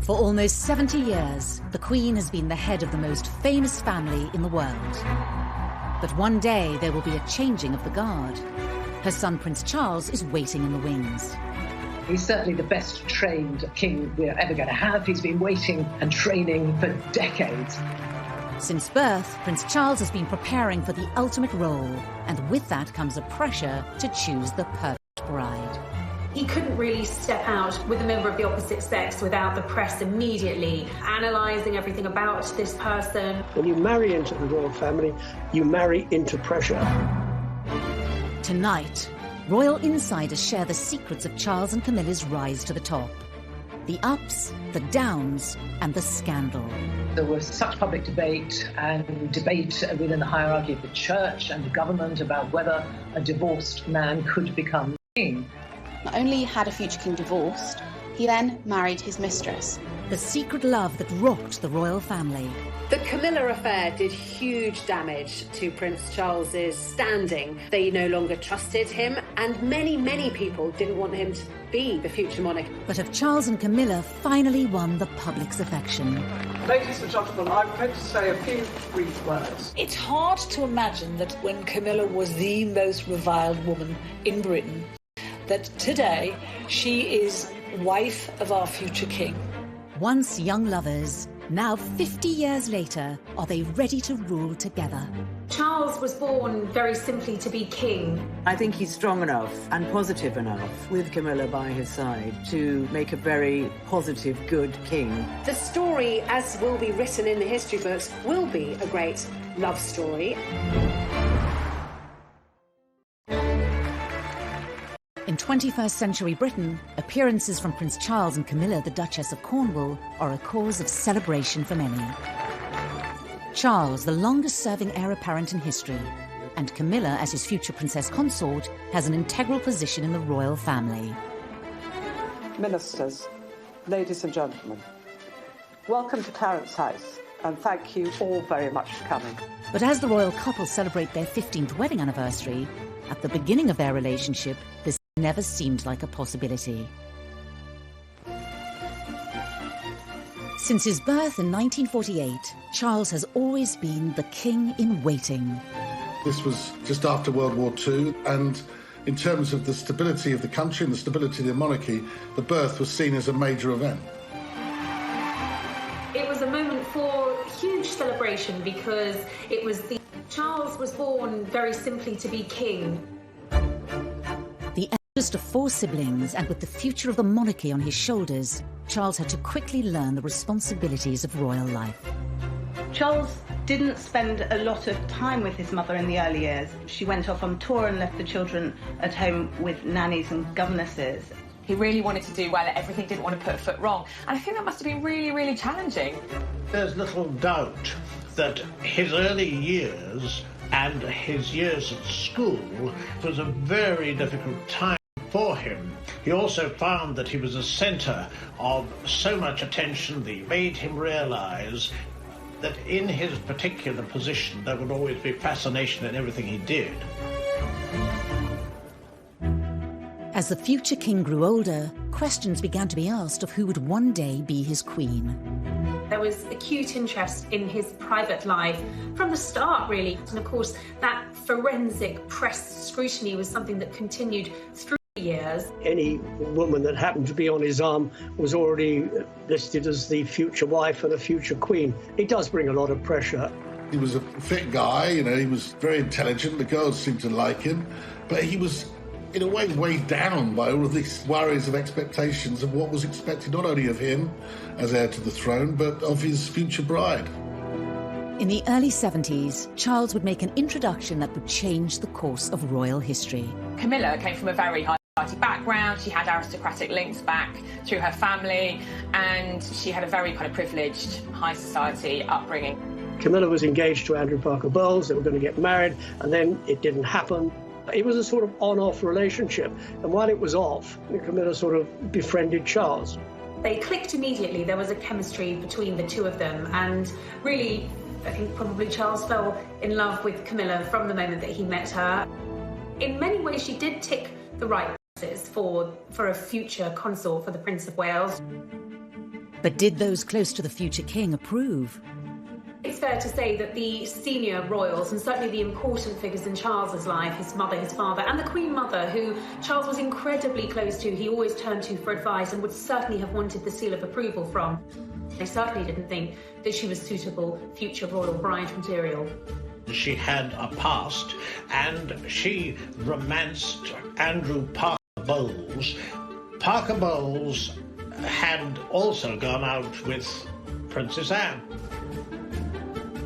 For almost 70 years, the Queen has been the head of the most famous family in the world. But one day there will be a changing of the guard. Her son Prince Charles is waiting in the wings. He's certainly the best trained king we're ever going to have. He's been waiting and training for decades. Since birth, Prince Charles has been preparing for the ultimate role, and with that comes a pressure to choose the perfect bride. He couldn't really step out with a member of the opposite sex without the press immediately analysing everything about this person. When you marry into the royal family, you marry into pressure. Tonight, royal insiders share the secrets of Charles and Camilla's rise to the top. The ups, the downs, and the scandal. There was such public debate within the hierarchy of the church and the government about whether a divorced man could become king. Not only had a future king divorced, he then married his mistress. The secret love that rocked the royal family. The Camilla affair did huge damage to Prince Charles's standing. They no longer trusted him, and many people didn't want him to be the future monarch. But have Charles and Camilla finally won the public's affection? Ladies and gentlemen, I'm going to say a few brief words. It's hard to imagine that when Camilla was the most reviled woman in Britain, that today she is wife of our future king. Once young lovers, now 50 years later, are they ready to rule together? Charles was born very simply to be king. I think he's strong enough and positive enough, with Camilla by his side, to make a very positive, good king. The story, as will be written in the history books, will be a great love story. In 21st century Britain, appearances from Prince Charles and Camilla, the Duchess of Cornwall, are a cause of celebration for many. Charles, the longest-serving heir apparent in history, and Camilla, as his future princess consort, has an integral position in the royal family. Ministers, ladies and gentlemen, welcome to Clarence House, and thank you all very much for coming. But as the royal couple celebrate their 15th wedding anniversary, at the beginning of their relationship, this never seemed like a possibility. Since his birth in 1948, Charles has always been the king in waiting. This was just after World War II, and in terms of the stability of the country and the stability of the monarchy, the birth was seen as a major event. It was a moment for huge celebration because Charles was born very simply to be king. The eldest of 4 siblings, and with the future of the monarchy on his shoulders, Charles had to quickly learn the responsibilities of royal life. Charles didn't spend a lot of time with his mother in the early years. She went off on tour and left the children at home with nannies and governesses. He really wanted to do well at everything, didn't want to put a foot wrong. And I think that must have been really challenging. There's little doubt that his early years and his years at school was a very difficult time for him. He also found that he was a centre of so much attention that made him realise that in his particular position there would always be fascination in everything he did. As the future king grew older, questions began to be asked of who would one day be his queen. There was acute interest in his private life from the start, really. And of course, that forensic press scrutiny was something that continued through the years. Any woman that happened to be on his arm was already listed as the future wife and a future queen. It does bring a lot of pressure. He was a fit guy, you know, he was very intelligent, the girls seemed to like him, but he was in a way weighed down by all of these worries of expectations of what was expected not only of him as heir to the throne, but of his future bride. In the early 70s, Charles would make an introduction that would change the course of royal history. Camilla came from a very high society background. She had aristocratic links back through her family, and she had a very kind of privileged high society upbringing. Camilla was engaged to Andrew Parker Bowles. They were going to get married, and then it didn't happen. It was a sort of on-off relationship, and while it was off, Camilla sort of befriended Charles. They clicked immediately. There was a chemistry between the two of them, and really, I think probably Charles fell in love with Camilla from the moment that he met her. In many ways, she did tick the right boxes for a future consort for the Prince of Wales. But did those close to the future king approve? It's fair to say that the senior royals, and certainly the important figures in Charles's life, his mother, his father, and the Queen Mother, who Charles was incredibly close to, he always turned to for advice and would certainly have wanted the seal of approval from. They certainly didn't think that she was suitable future royal bride material. She had a past, and she romanced Andrew Parker Bowles. Parker Bowles had also gone out with Princess Anne.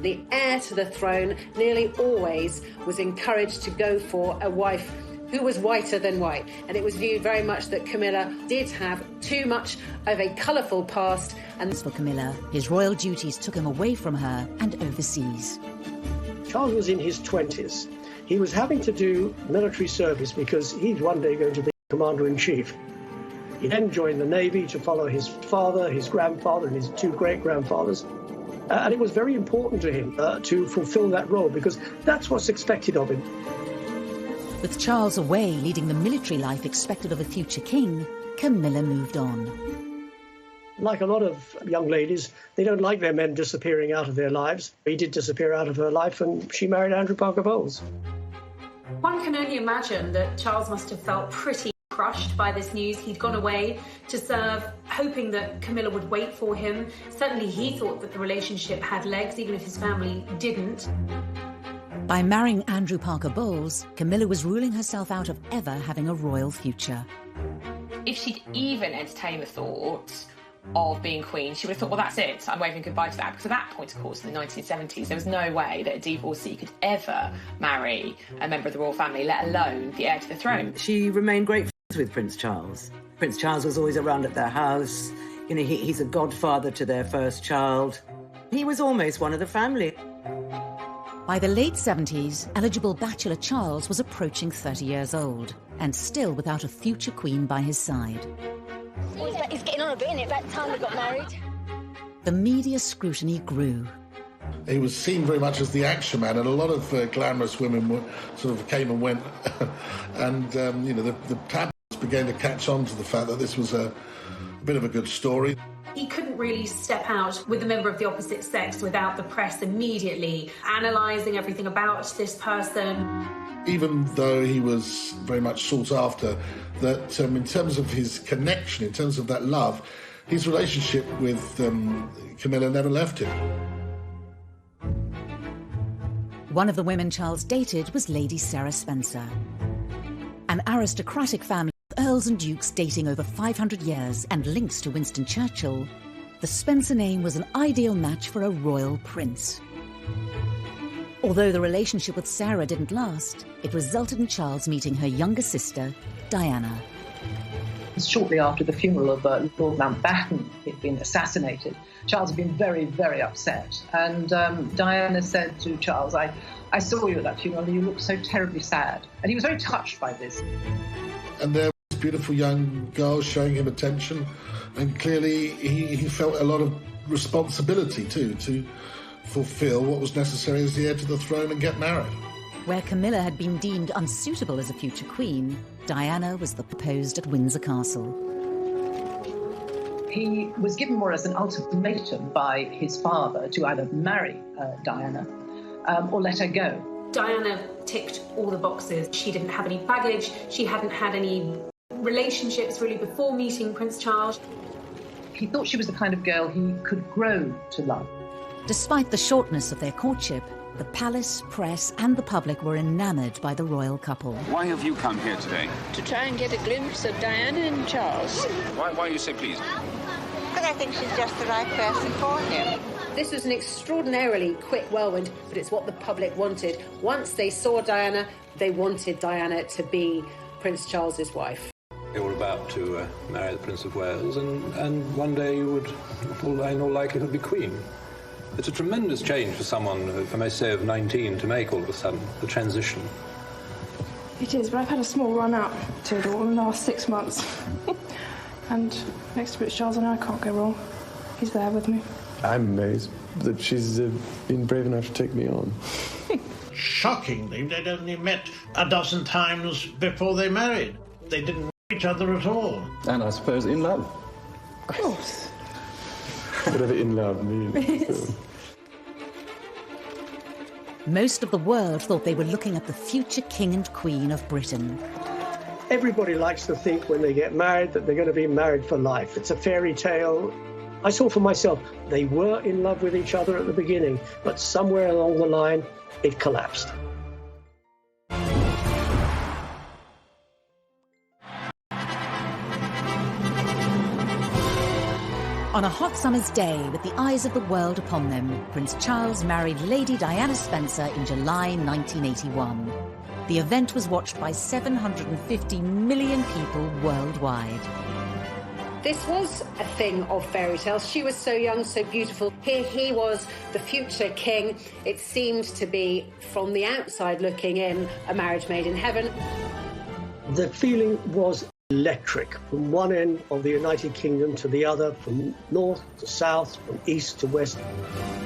The heir to the throne nearly always was encouraged to go for a wife who was whiter than white, and it was viewed very much that Camilla did have too much of a colourful past. And as for Camilla, his royal duties took him away from her and overseas. Charles was in his 20s. He was having to do military service because he's one day going to be commander-in-chief. He then joined the Navy to follow his father, his grandfather, and his two great-grandfathers. And it was very important to him to fulfill that role because that's what's expected of him. With Charles away leading the military life expected of a future king, Camilla moved on. Like a lot of young ladies, they don't like their men disappearing out of their lives. He did disappear out of her life and she married Andrew Parker Bowles. One can only imagine that Charles must have felt pretty crushed by this news. He'd gone away to serve, hoping that Camilla would wait for him. Certainly he thought that the relationship had legs, even if his family didn't. By marrying Andrew Parker Bowles, Camilla was ruling herself out of ever having a royal future. If she'd even entertained the thought of being queen, she would have thought, well, that's it, I'm waving goodbye to that. Because at that point, of course, in the 1970s, there was no way that a divorcee could ever marry a member of the royal family, let alone the heir to the throne. She remained great friends with Prince Charles. Prince Charles was always around at their house. You know, he's a godfather to their first child. He was almost one of the family. By the late 70s, eligible bachelor Charles was approaching 30 years old and still without a future queen by his side. He's getting on a bit, isn't it? About time we got married. The media scrutiny grew. He was seen very much as the action man, and a lot of glamorous women sort of came and went. And, you know, the tabloids began to catch on to the fact that this was a bit of a good story. He couldn't really step out with a member of the opposite sex without the press immediately analysing everything about this person. Even though he was very much sought after, that in terms of his connection, in terms of that love, his relationship with Camilla never left him. One of the women Charles dated was Lady Sarah Spencer. An aristocratic family with earls and dukes dating over 500 years and links to Winston Churchill, the Spencer name was an ideal match for a royal prince. Although the relationship with Sarah didn't last, it resulted in Charles meeting her younger sister, Diana. Shortly after the funeral of Lord Mountbatten had been assassinated, Charles had been very, very upset. And Diana said to Charles, I saw you at that funeral and you looked so terribly sad. And he was very touched by this. And there was beautiful young girls showing him attention. And clearly he felt a lot of responsibility too, to fulfill what was necessary as the heir to the throne and get married. Where Camilla had been deemed unsuitable as a future queen, Diana was the proposed at Windsor Castle. He was given more as an ultimatum by his father to either marry Diana or let her go. Diana ticked all the boxes. She didn't have any baggage. She hadn't had any relationships really before meeting Prince Charles. He thought she was the kind of girl he could grow to love. Despite the shortness of their courtship, the palace, press and the public were enamoured by the royal couple. Why have you come here today? To try and get a glimpse of Diana and Charles. Why are you so pleased? Because I think she's just the right person for him. This was an extraordinarily quick whirlwind, but it's what the public wanted. Once they saw Diana, they wanted Diana to be Prince Charles's wife. They were about to marry the Prince of Wales, and one day you would, in all likelihood, be Queen. It's a tremendous change for someone, if I may say, of 19 to make all of a sudden, the transition. It is, but I've had a small run out to it all in the last 6 months. And next to Prince Charles and I can't go wrong. He's there with me. I'm amazed that she's been brave enough to take me on. Shockingly, they'd only met a dozen times before they married. They didn't know each other at all. And I suppose in love. Of course. whatever in love means. Most of the world thought they were looking at the future king and queen of Britain. Everybody likes to think when they get married that they're going to be married for life. It's a fairy tale. I saw for myself, they were in love with each other at the beginning, but somewhere along the line, it collapsed. On a hot summer's day, with the eyes of the world upon them, Prince Charles married Lady Diana Spencer in July 1981. The event was watched by 750 million people worldwide. This was a thing of fairy tales. She was so young, so beautiful. Here he was, the future king. It seemed to be, from the outside looking in, a marriage made in heaven. The feeling was electric from one end of the United Kingdom to the other, from north to south, from east to west.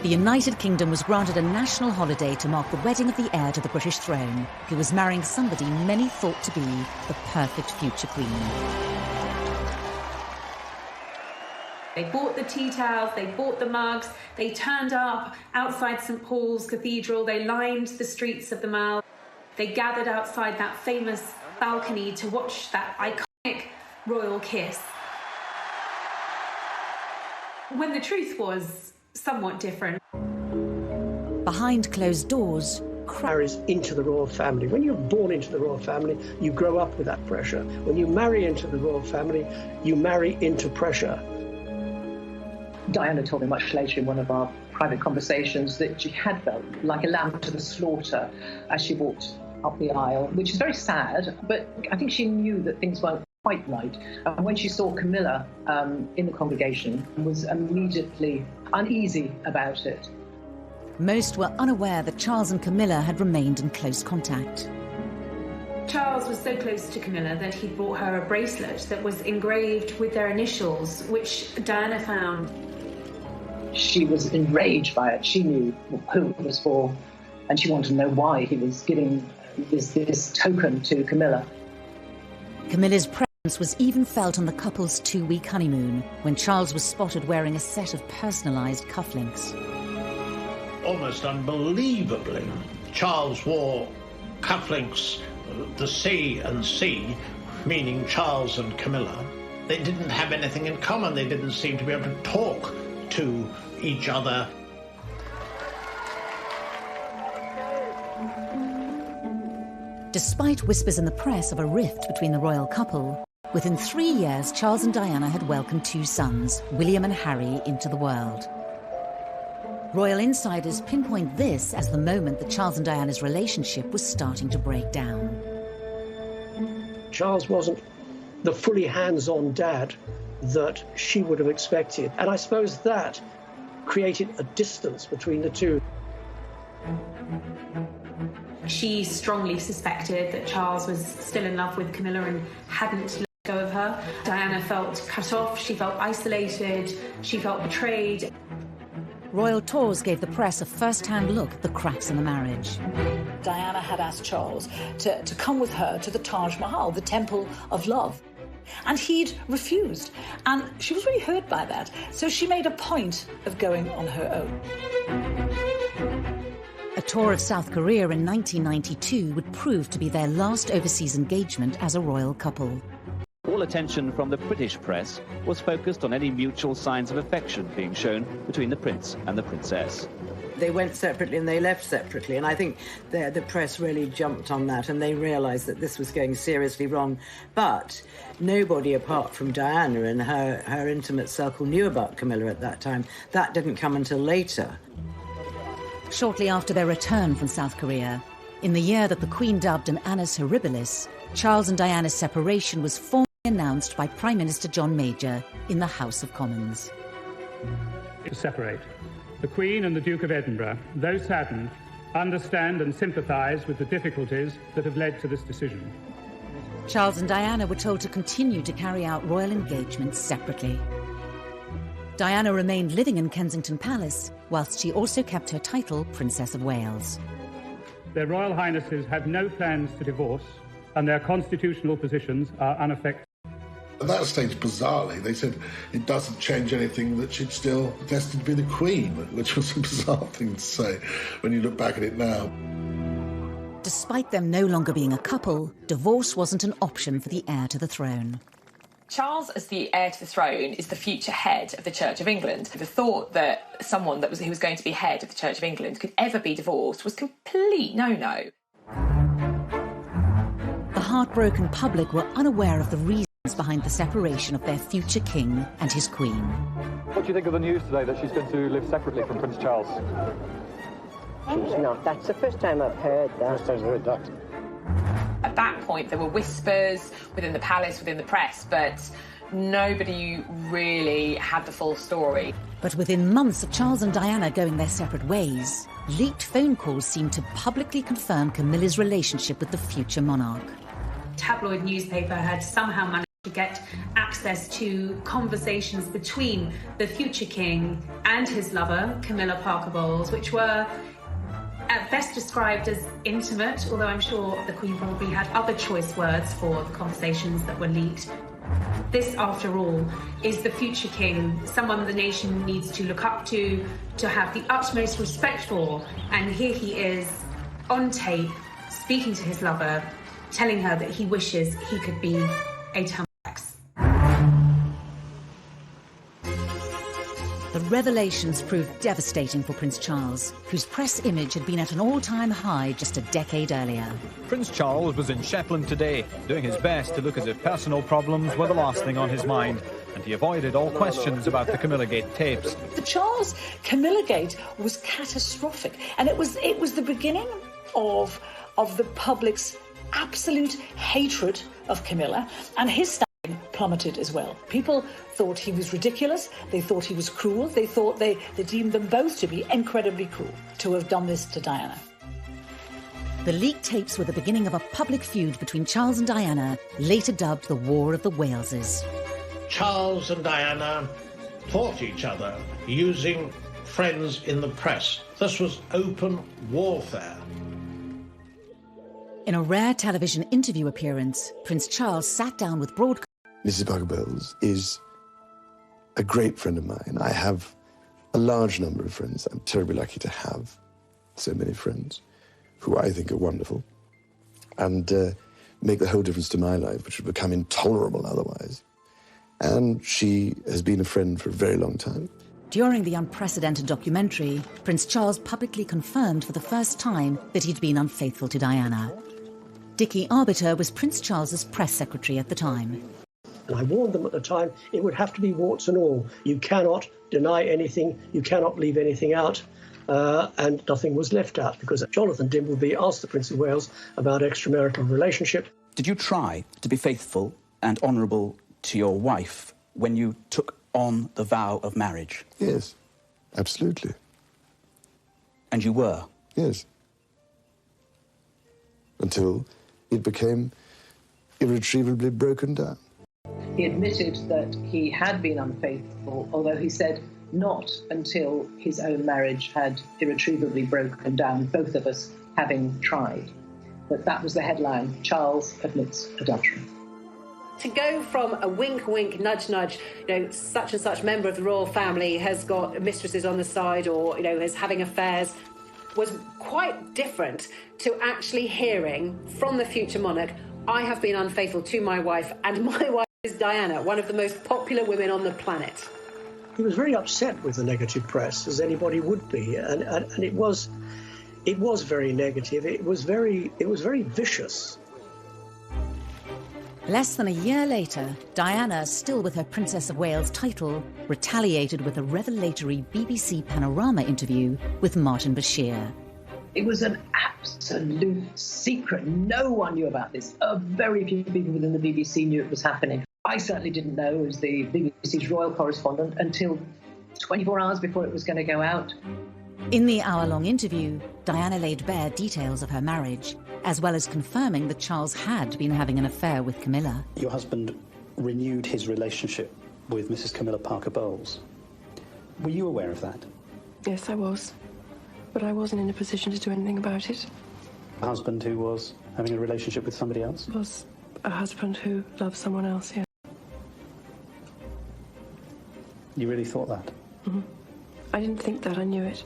The United Kingdom was granted a national holiday to mark the wedding of the heir to the British throne, who was marrying somebody many thought to be the perfect future queen. They bought the tea towels, they bought the mugs, they turned up outside St Paul's Cathedral, they lined the streets of the Mall, they gathered outside that famous balcony to watch that iconic royal kiss. When the truth was somewhat different. Behind closed doors, marries into the royal family. When you're born into the royal family, you grow up with that pressure. When you marry into the royal family, you marry into pressure. Diana told me much later in one of our private conversations that she had felt like a lamb to the slaughter as she walked up the aisle, which is very sad, but I think she knew that things weren't quite right. And when she saw Camilla in the congregation, was immediately uneasy about it. Most were unaware that Charles and Camilla had remained in close contact. Charles was so close to Camilla that he brought her a bracelet that was engraved with their initials, which Diana found. She was enraged by it. She knew who it was for, and she wanted to know why he was giving this token to Camilla. Camilla's presence was even felt on the couple's 2-week honeymoon, when Charles was spotted wearing a set of personalised cufflinks. Almost unbelievably, Charles wore cufflinks, the C and C, meaning Charles and Camilla. They didn't have anything in common. They didn't seem to be able to talk to each other. Despite whispers in the press of a rift between the royal couple, within 3 years, Charles and Diana had welcomed 2 sons, William and Harry, into the world. Royal insiders pinpoint this as the moment that Charles and Diana's relationship was starting to break down. Charles wasn't the fully hands-on dad that she would have expected, and I suppose that created a distance between the two. She strongly suspected that Charles was still in love with Camilla and hadn't let go of her. Diana felt cut off, she felt isolated, she felt betrayed. Royal tours gave the press a first-hand look at the cracks in the marriage. Diana had asked Charles to come with her to the Taj Mahal, the Temple of Love. And he'd refused. And she was really hurt by that. So she made a point of going on her own. A tour of South Korea in 1992 would prove to be their last overseas engagement as a royal couple. All attention from the British press was focused on any mutual signs of affection being shown between the prince and the princess. They went separately and they left separately, and I think the press really jumped on that and they realised that this was going seriously wrong. But nobody apart from Diana and her intimate circle knew about Camilla at that time. That didn't come until later. Shortly after their return from South Korea, in the year that the Queen dubbed an annus horribilis, Charles and Diana's separation was formally announced by Prime Minister John Major in the House of Commons. To separate. The Queen and the Duke of Edinburgh, though saddened, understand and sympathise with the difficulties that have led to this decision. Charles and Diana were told to continue to carry out royal engagements separately. Diana remained living in Kensington Palace, whilst she also kept her title Princess of Wales. Their Royal Highnesses have no plans to divorce, and their constitutional positions are unaffected. At that stage, bizarrely, they said it doesn't change anything, that she's still destined to be the Queen, which was a bizarre thing to say when you look back at it now. Despite them no longer being a couple, divorce wasn't an option for the heir to the throne. Charles, as the heir to the throne, is the future head of the Church of England. The thought that someone who was going to be head of the Church of England could ever be divorced was complete no-no. The heartbroken public were unaware of the reasons behind the separation of their future king and his queen. What do you think of the news today that she's going to live separately from Prince Charles? She's not. That's the first time I've heard that. First time I've heard that. At that point, there were whispers within the palace, within the press, but nobody really had the full story. But within months of Charles and Diana going their separate ways, leaked phone calls seemed to publicly confirm Camilla's relationship with the future monarch. Tabloid newspaper had somehow managed to get access to conversations between the future king and his lover, Camilla Parker Bowles, which were at best described as intimate, although I'm sure the Queen probably had other choice words for the conversations that were leaked. This, after all, is the future king, someone the nation needs to look up to have the utmost respect for. And here he is, on tape, speaking to his lover, telling her that he wishes he could be a Tamil. The revelations proved devastating for Prince Charles, whose press image had been at an all-time high just a decade earlier. Prince Charles was in Shetland today, doing his best to look as if personal problems were the last thing on his mind, and he avoided all questions about the Camilla Gate tapes. The Charles-Camilla Gate was catastrophic, and it was the beginning of the public's absolute hatred of Camilla, and his standing plummeted as well. People thought he was ridiculous, they thought he was cruel, they deemed them both to be incredibly cruel to have done this to Diana. The leaked tapes were the beginning of a public feud between Charles and Diana, later dubbed the War of the Waleses. Charles and Diana fought each other using friends in the press. This was open warfare. In a rare television interview appearance, Prince Charles sat down with broadcasters. Mrs. Parker Bowles is a great friend of mine. I have a large number of friends. I'm terribly lucky to have so many friends who I think are wonderful and make the whole difference to my life, which would become intolerable otherwise. And she has been a friend for a very long time. During the unprecedented documentary, Prince Charles publicly confirmed for the first time that he'd been unfaithful to Diana. Dickie Arbiter was Prince Charles's press secretary at the time. And I warned them at the time, it would have to be warts and all. You cannot deny anything, you cannot leave anything out, and nothing was left out, because Jonathan Dimbleby asked the Prince of Wales about extramarital relationship. Did you try to be faithful and honourable to your wife when you took on the vow of marriage? Yes, absolutely. And you were? Yes. Until it became irretrievably broken down. He admitted that he had been unfaithful, although he said not until his own marriage had irretrievably broken down, both of us having tried. But that was the headline: Charles admits adultery. To go from a wink, wink, nudge, nudge, such and such member of the royal family has got mistresses on the side or, is having affairs, was quite different to actually hearing from the future monarch, I have been unfaithful to my wife, and my wife is Diana, one of the most popular women on the planet. He was very upset with the negative press, as anybody would be, and it was very negative. It was very vicious. Less than a year later, Diana, still with her Princess of Wales title, retaliated with a revelatory BBC Panorama interview with Martin Bashir. It was an absolute secret. No one knew about this. Very few people within the BBC knew it was happening. I certainly didn't know, as the BBC's royal correspondent, until 24 hours before it was going to go out. In the hour-long interview, Diana laid bare details of her marriage, as well as confirming that Charles had been having an affair with Camilla. Your husband renewed his relationship with Mrs. Camilla Parker Bowles. Were you aware of that? Yes, I was. But I wasn't in a position to do anything about it. A husband who was having a relationship with somebody else? Was a husband who loved someone else, yes. You really thought that? Mm-hmm. I didn't think that, I knew it.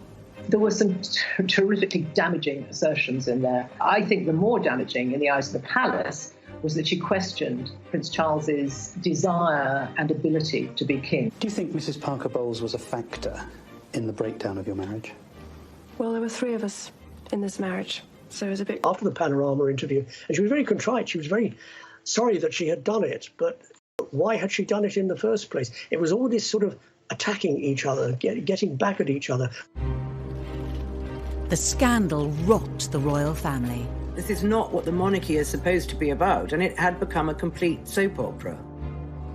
There were some terrifically damaging assertions in there. I think the more damaging in the eyes of the palace was that she questioned Prince Charles's desire and ability to be king. Do you think Mrs. Parker Bowles was a factor in the breakdown of your marriage? Well, there were 3 of us in this marriage, so it was a bit... After the Panorama interview, and she was very contrite, she was very sorry that she had done it, but why had she done it in the first place? It was all this sort of attacking each other, getting back at each other. The scandal rocked the royal family. This is not what the monarchy is supposed to be about, and it had become a complete soap opera.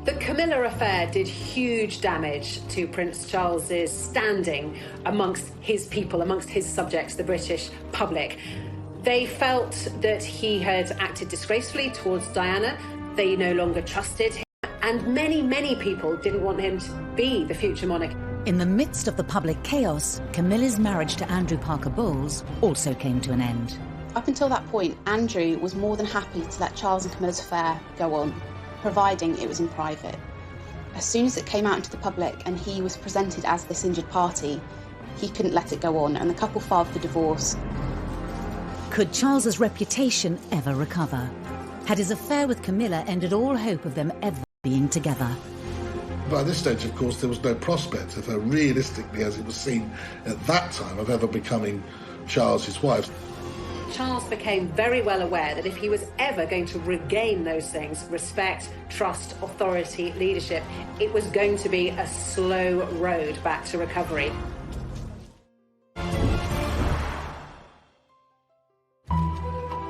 The Camilla affair did huge damage to Prince Charles's standing amongst his people, amongst his subjects, the British public. They felt that he had acted disgracefully towards Diana. They no longer trusted him, and many, many people didn't want him to be the future monarch. In the midst of the public chaos, Camilla's marriage to Andrew Parker Bowles also came to an end. Up until that point, Andrew was more than happy to let Charles and Camilla's affair go on, providing it was in private. As soon as it came out into the public and he was presented as this injured party, he couldn't let it go on, and the couple filed for divorce. Could Charles's reputation ever recover? Had his affair with Camilla ended all hope of them ever being together? By this stage, of course, there was no prospect of her realistically, as it was seen at that time, of ever becoming Charles's wife. Charles became very well aware that if he was ever going to regain those things, respect, trust, authority, leadership, it was going to be a slow road back to recovery.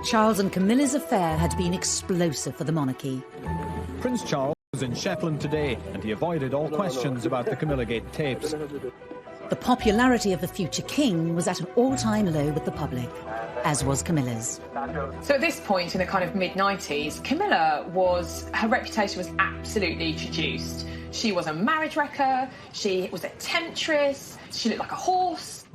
Charles and Camilla's affair had been explosive for the monarchy. Prince Charles was in Shetland today, and he avoided all questions about the Camillagate tapes. The popularity of the future king was at an all-time low with the public, as was Camilla's. So at this point in the kind of mid-90s, Camilla her reputation was absolutely traduced. She was a marriage wrecker, she was a temptress, she looked like a horse.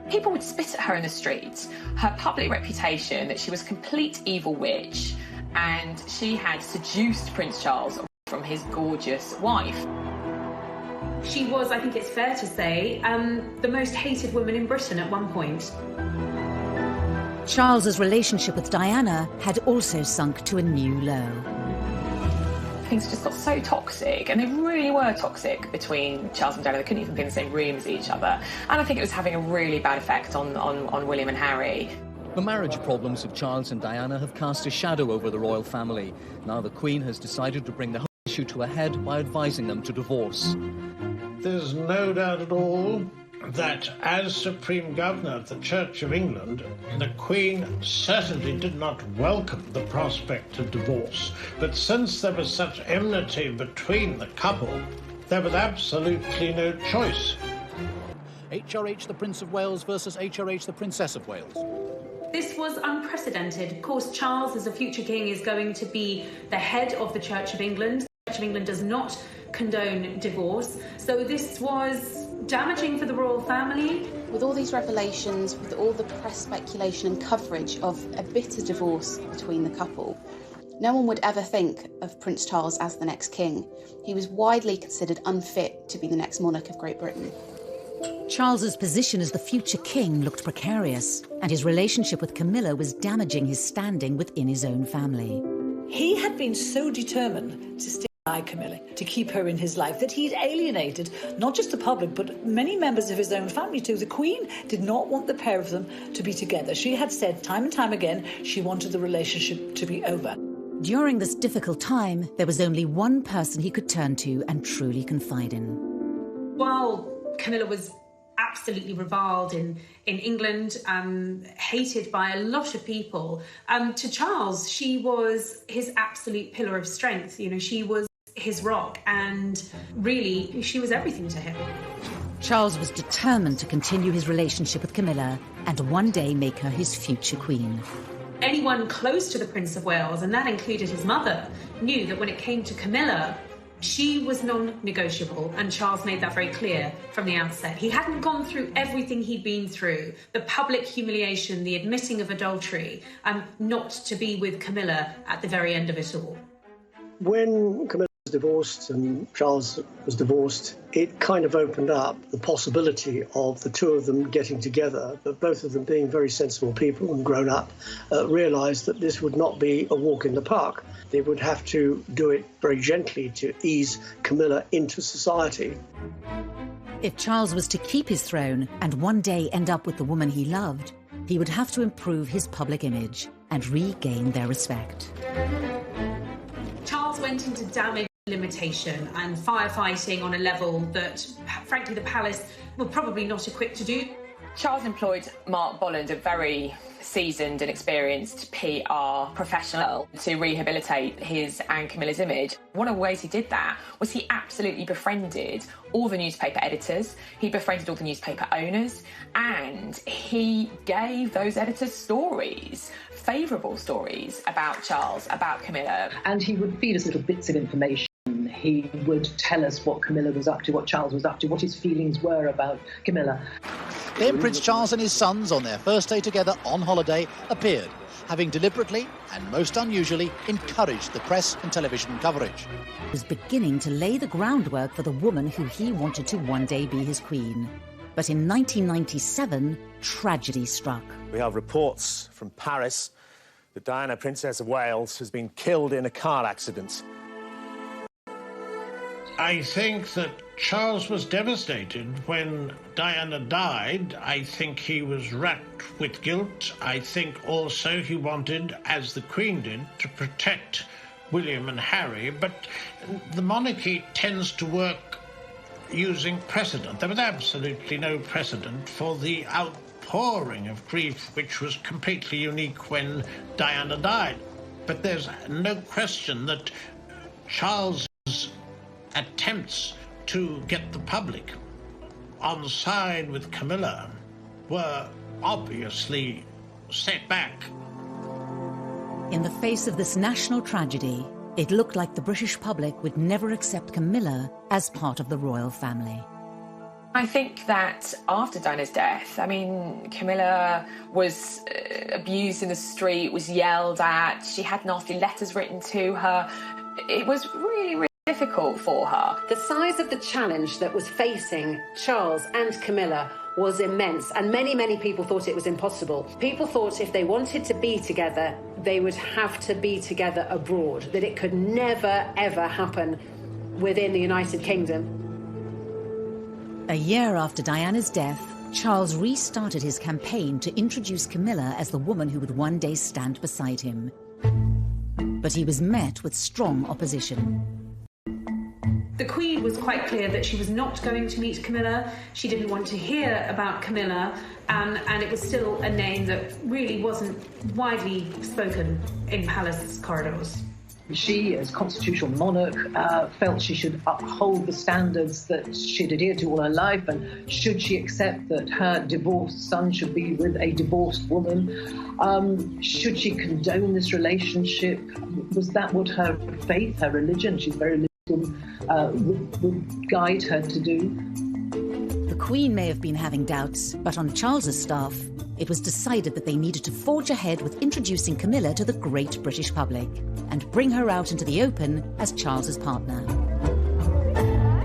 People would spit at her in the streets. Her public reputation that she was a complete evil witch, and she had seduced Prince Charles from his gorgeous wife. She was, I think it's fair to say, the most hated woman in Britain at one point. Charles's relationship with Diana had also sunk to a new low. Things just got so toxic, and they really were toxic between Charles and Diana. They couldn't even be in the same room as each other. And I think it was having a really bad effect on William and Harry. The marriage problems of Charles and Diana have cast a shadow over the royal family. Now the Queen has decided to bring the whole issue to a head by advising them to divorce. There's no doubt at all that as Supreme Governor of the Church of England, the Queen certainly did not welcome the prospect of divorce. But since there was such enmity between the couple, there was absolutely no choice. HRH the Prince of Wales versus HRH the Princess of Wales. This was unprecedented. Of course, Charles, as a future king, is going to be the head of the Church of England. The Church of England does not condone divorce, so this was damaging for the royal family. With all these revelations, with all the press speculation and coverage of a bitter divorce between the couple, no one would ever think of Prince Charles as the next king. He was widely considered unfit to be the next monarch of Great Britain. Charles's position as the future king looked precarious, and his relationship with Camilla was damaging his standing within his own family. He had been so determined to stay by Camilla, to keep her in his life, that he'd alienated not just the public, but many members of his own family too. The Queen did not want the pair of them to be together. She had said time and time again she wanted the relationship to be over. During this difficult time, there was only one person he could turn to and truly confide in. While Camilla was absolutely reviled in England, hated by a lot of people, to Charles, she was his absolute pillar of strength. You know, she was his rock, and really, she was everything to him. Charles was determined to continue his relationship with Camilla and one day make her his future queen. Anyone close to the Prince of Wales, and that included his mother, knew that when it came to Camilla, she was non-negotiable, and Charles made that very clear from the outset. He hadn't gone through everything he'd been through, the public humiliation, the admitting of adultery, not to be with Camilla at the very end of it all. When Camilla was divorced and Charles was divorced, it kind of opened up the possibility of the two of them getting together, but both of them being very sensible people and grown up, realised that this would not be a walk in the park. They would have to do it very gently to ease Camilla into society. If Charles was to keep his throne and one day end up with the woman he loved, he would have to improve his public image and regain their respect. Charles went into damage limitation and firefighting on a level that, frankly, the palace were probably not equipped to do. Charles employed Mark Bolland, a very seasoned and experienced PR professional, to rehabilitate his and Camilla's image. One of the ways he did that was he absolutely befriended all the newspaper editors, he befriended all the newspaper owners, and he gave those editors stories, favourable stories about Charles, about Camilla. And he would feed us little bits of information. He would tell us what Camilla was up to, what Charles was up to, what his feelings were about Camilla. Then Prince Charles and his sons, on their first day together on holiday, appeared, having deliberately and most unusually encouraged the press and television coverage. He was beginning to lay the groundwork for the woman who he wanted to one day be his queen. But in 1997, tragedy struck. We have reports from Paris that Diana, Princess of Wales, has been killed in a car accident. I think that Charles was devastated when Diana died. I think he was racked with guilt. I think also he wanted, as the Queen did, to protect William and Harry. But the monarchy tends to work using precedent. There was absolutely no precedent for the outpouring of grief, which was completely unique when Diana died. But there's no question that Charles' attempts to get the public on side with Camilla were obviously set back. In the face of this national tragedy, it looked like the British public would never accept Camilla as part of the royal family. I think that after Diana's death, I mean, Camilla was abused in the street, was yelled at, she had nasty letters written to her. It was really difficult for her. The size of the challenge that was facing Charles and Camilla was immense, and many people thought it was impossible. People thought if they wanted to be together, they would have to be together abroad, that it could never, ever happen within the United Kingdom. A year after Diana's death, Charles restarted his campaign to introduce Camilla as the woman who would one day stand beside him. But he was met with strong opposition. The Queen was quite clear that she was not going to meet Camilla. She didn't want to hear about Camilla, and it was still a name that really wasn't widely spoken in palace corridors. She, as constitutional monarch, felt she should uphold the standards that she'd adhered to all her life, and should she accept that her divorced son should be with a divorced woman? Should she condone this relationship? Was that what her faith, her religion, she's very religious, would guide her to do? The Queen may have been having doubts, but on Charles's staff, it was decided that they needed to forge ahead with introducing Camilla to the great British public and bring her out into the open as Charles's partner.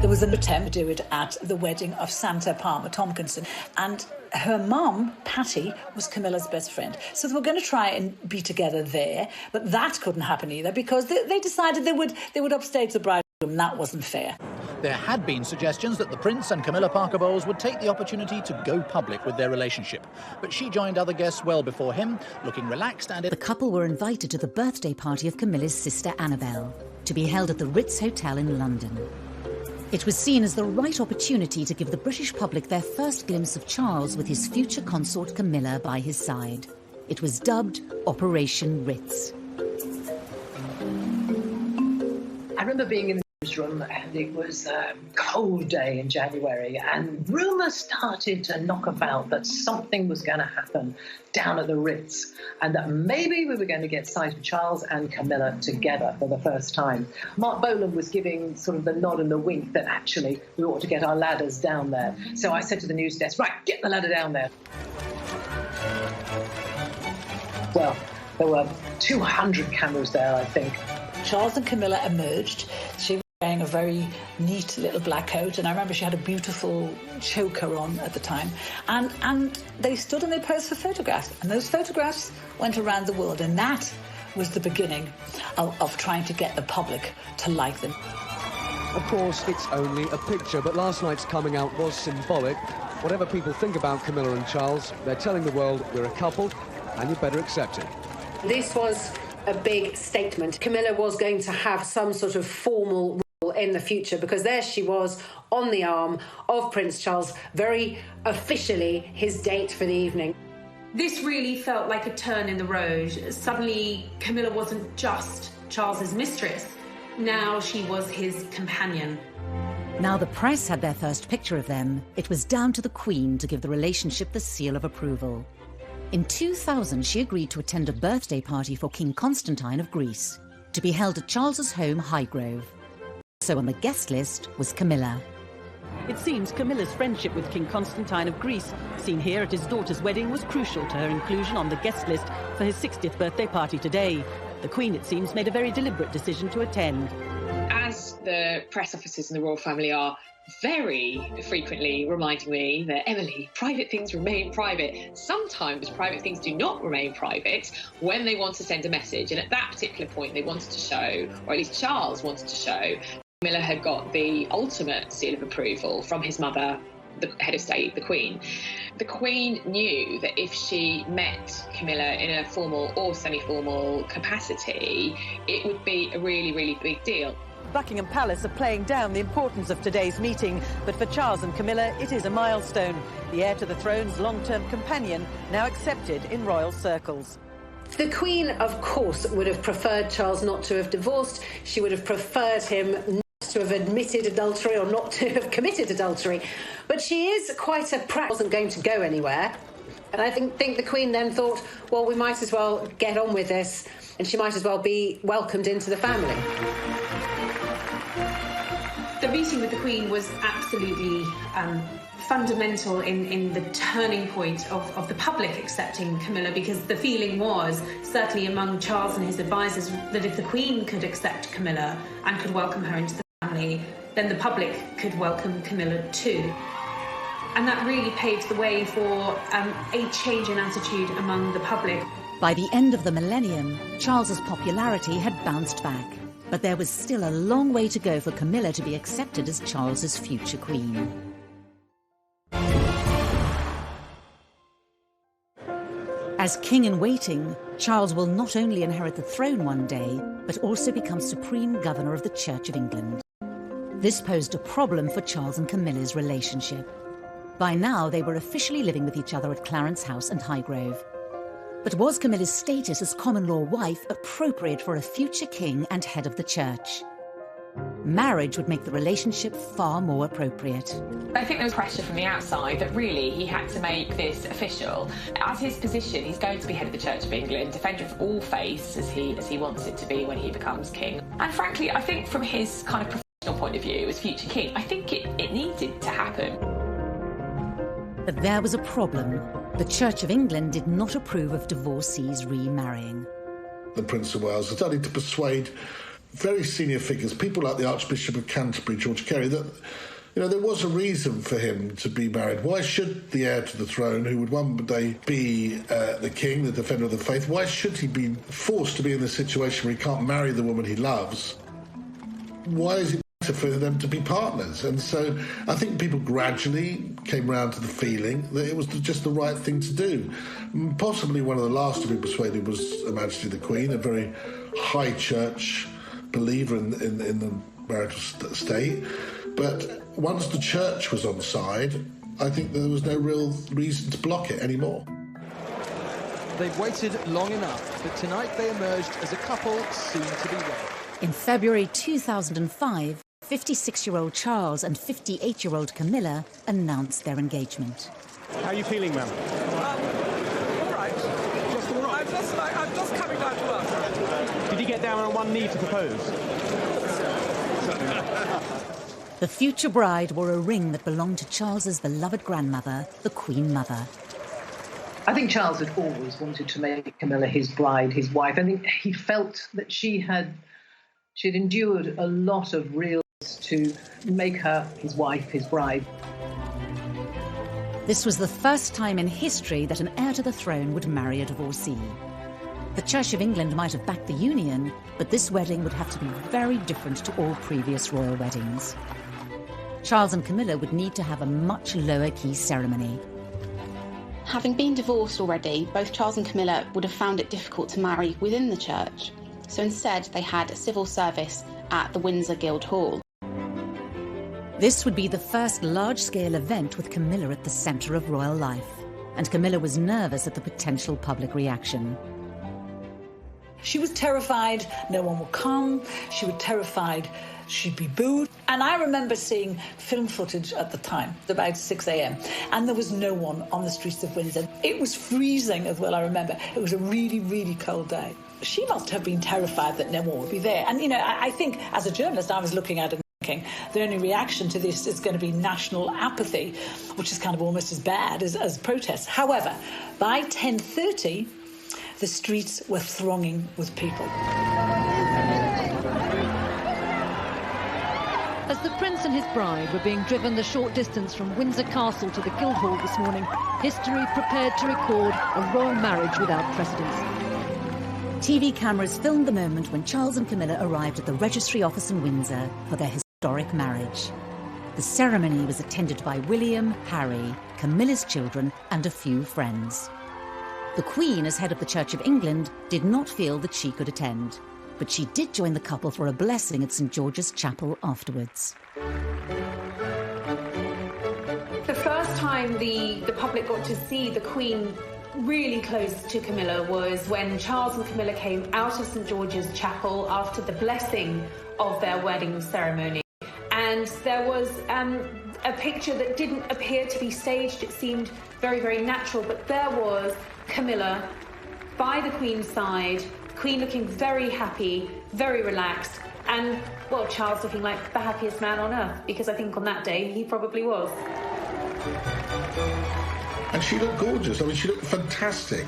There was an attempt to do it at the wedding of Santa Palmer Tompkinson, and her mum, Patty, was Camilla's best friend. So they were going to try and be together there, but that couldn't happen either because they decided they would upstage the bride, and that wasn't fair. There had been suggestions that the Prince and Camilla Parker Bowles would take the opportunity to go public with their relationship. But she joined other guests well before him, looking relaxed and... The couple were invited to the birthday party of Camilla's sister Annabelle, to be held at the Ritz Hotel in London. It was seen as the right opportunity to give the British public their first glimpse of Charles with his future consort Camilla by his side. It was dubbed Operation Ritz. I remember being in the newsroom, and it was a cold day in January, and rumours started to knock about that something was going to happen down at the Ritz, and that maybe we were going to get sight of Charles and Camilla together for the first time. Mark Bolland was giving sort of the nod and the wink that actually we ought to get our ladders down there. So I said to the news desk, right, get the ladder down there. Well, there were 200 cameras there, I think. Charles and Camilla emerged. She was wearing a very neat little black coat, and I remember she had a beautiful choker on at the time. And they stood and they posed for photographs, and those photographs went around the world, and that was the beginning of trying to get the public to like them. Of course, it's only a picture, but last night's coming out was symbolic. Whatever people think about Camilla and Charles, they're telling the world we're a couple, and you better accept it. This was a big statement. Camilla was going to have some sort of formal role in the future, because there she was on the arm of Prince Charles, very officially his date for the evening. This really felt like a turn in the road. Suddenly, Camilla wasn't just Charles's mistress. Now she was his companion. Now the press had their first picture of them. It was down to the Queen to give the relationship the seal of approval. In 2000, she agreed to attend a birthday party for King Constantine of Greece, to be held at Charles's home, Highgrove. So on the guest list was Camilla. It seems Camilla's friendship with King Constantine of Greece, seen here at his daughter's wedding, was crucial to her inclusion on the guest list for his 60th birthday party today. The Queen, it seems, made a very deliberate decision to attend. As the press officers in the royal family are very frequently reminding me that, Emily, private things remain private. Sometimes private things do not remain private when they want to send a message. And at that particular point, they wanted to show, or at least Charles wanted to show, Camilla had got the ultimate seal of approval from his mother, the head of state, the Queen. The Queen knew that if she met Camilla in a formal or semi-formal capacity, it would be a really, really big deal. Buckingham Palace are playing down the importance of today's meeting, but for Charles and Camilla, it is a milestone. The heir to the throne's long-term companion, now accepted in royal circles. The Queen, of course, would have preferred Charles not to have divorced. She would have preferred him not to have admitted adultery or not to have committed adultery. But she is quite a wasn't going to go anywhere. And I think the Queen then thought, well, we might as well get on with this, and she might as well be welcomed into the family. The meeting with the Queen was absolutely fundamental in the turning point of the public accepting Camilla, because the feeling was, certainly among Charles and his advisors, that if the Queen could accept Camilla and could welcome her into the family, then the public could welcome Camilla too. And that really paved the way for a change in attitude among the public. By the end of the millennium, Charles's popularity had bounced back. But there was still a long way to go for Camilla to be accepted as Charles's future queen. As king-in-waiting, Charles will not only inherit the throne one day, but also become supreme governor of the Church of England. This posed a problem for Charles and Camilla's relationship. By now, they were officially living with each other at Clarence House and Highgrove. But was Camilla's status as common-law wife appropriate for a future king and head of the church? Marriage would make the relationship far more appropriate. I think there was pressure from the outside that really he had to make this official. As his position, he's going to be head of the Church of England, defender of all faiths as he wants it to be when he becomes king. And frankly, I think from his kind of professional point of view as future king, I think it needed to happen. But there was a problem. The Church of England did not approve of divorcees remarrying. The Prince of Wales started to persuade very senior figures, people like the Archbishop of Canterbury, George Carey, that there was a reason for him to be married. Why should the heir to the throne, who would one day be the king, the defender of the faith, why should he be forced to be in the situation where he can't marry the woman he loves? Why is it better for them to be partners? And so I think people gradually came round to the feeling that it was just the right thing to do. Possibly one of the last to be persuaded was Her Majesty the Queen, a very high church believer in the marital state. But once the church was on side, I think there was no real reason to block it anymore. They've waited long enough, but tonight they emerged as a couple soon to be wed. In February 2005, 56-year-old Charles and 58-year-old Camilla announced their engagement. How are you feeling, ma'am? All right. Just all right. I'm just coming down to work. Did you get down on one knee to propose? The future bride wore a ring that belonged to Charles's beloved grandmother, the Queen Mother. I think Charles had always wanted to make Camilla his bride, his wife. I think he felt that she had She'd endured a lot of real to make her his wife, his bride. This was the first time in history that an heir to the throne would marry a divorcee. The Church of England might have backed the union, but this wedding would have to be very different to all previous royal weddings. Charles and Camilla would need to have a much lower-key ceremony. Having been divorced already, both Charles and Camilla would have found it difficult to marry within the church. So instead, they had a civil service at the Windsor Guildhall. This would be the first large-scale event with Camilla at the centre of royal life, and Camilla was nervous at the potential public reaction. She was terrified no one would come. She was terrified she'd be booed. And I remember seeing film footage at the time, about 6 a.m, and there was no one on the streets of Windsor. It was freezing as well, I remember. It was a really, really cold day. She must have been terrified that no one would be there. And, you know, I think as a journalist, I was looking at it thinking the only reaction to this is going to be national apathy, which is kind of almost as bad as protests. However, by 10:30, the streets were thronging with people. As the Prince and his bride were being driven the short distance from Windsor Castle to the Guildhall this morning, history prepared to record a royal marriage without precedence. TV cameras filmed the moment when Charles and Camilla arrived at the registry office in Windsor for their historic marriage. The ceremony was attended by William, Harry, Camilla's children, and a few friends. The Queen, as head of the Church of England, did not feel that she could attend, but she did join the couple for a blessing at St George's Chapel afterwards. The first time the public got to see the Queen really close to Camilla was when Charles and Camilla came out of St George's Chapel after the blessing of their wedding ceremony. And there was a picture that didn't appear to be staged. It seemed very, very natural, but there was Camilla by the Queen's side, Queen looking very happy, very relaxed, and, well, Charles looking like the happiest man on earth, because I think on that day he probably was. And she looked gorgeous. I mean, she looked fantastic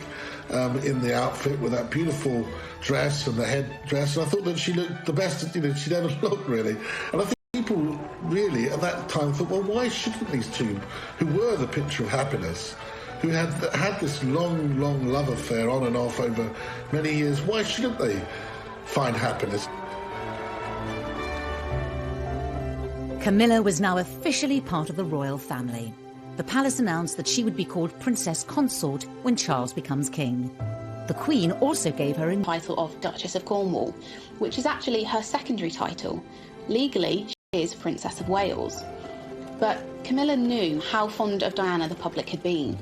in the outfit with that beautiful dress and the headdress. And I thought that she looked the best, she'd ever looked, really. And I think people really at that time thought, well, why shouldn't these two, who were the picture of happiness, who had this long, long love affair on and off over many years, why shouldn't they find happiness? Camilla was now officially part of the royal family. The palace announced that she would be called Princess Consort when Charles becomes king. The Queen also gave her a title of Duchess of Cornwall, which is actually her secondary title. Legally, she is Princess of Wales. But Camilla knew how fond of Diana the public had been.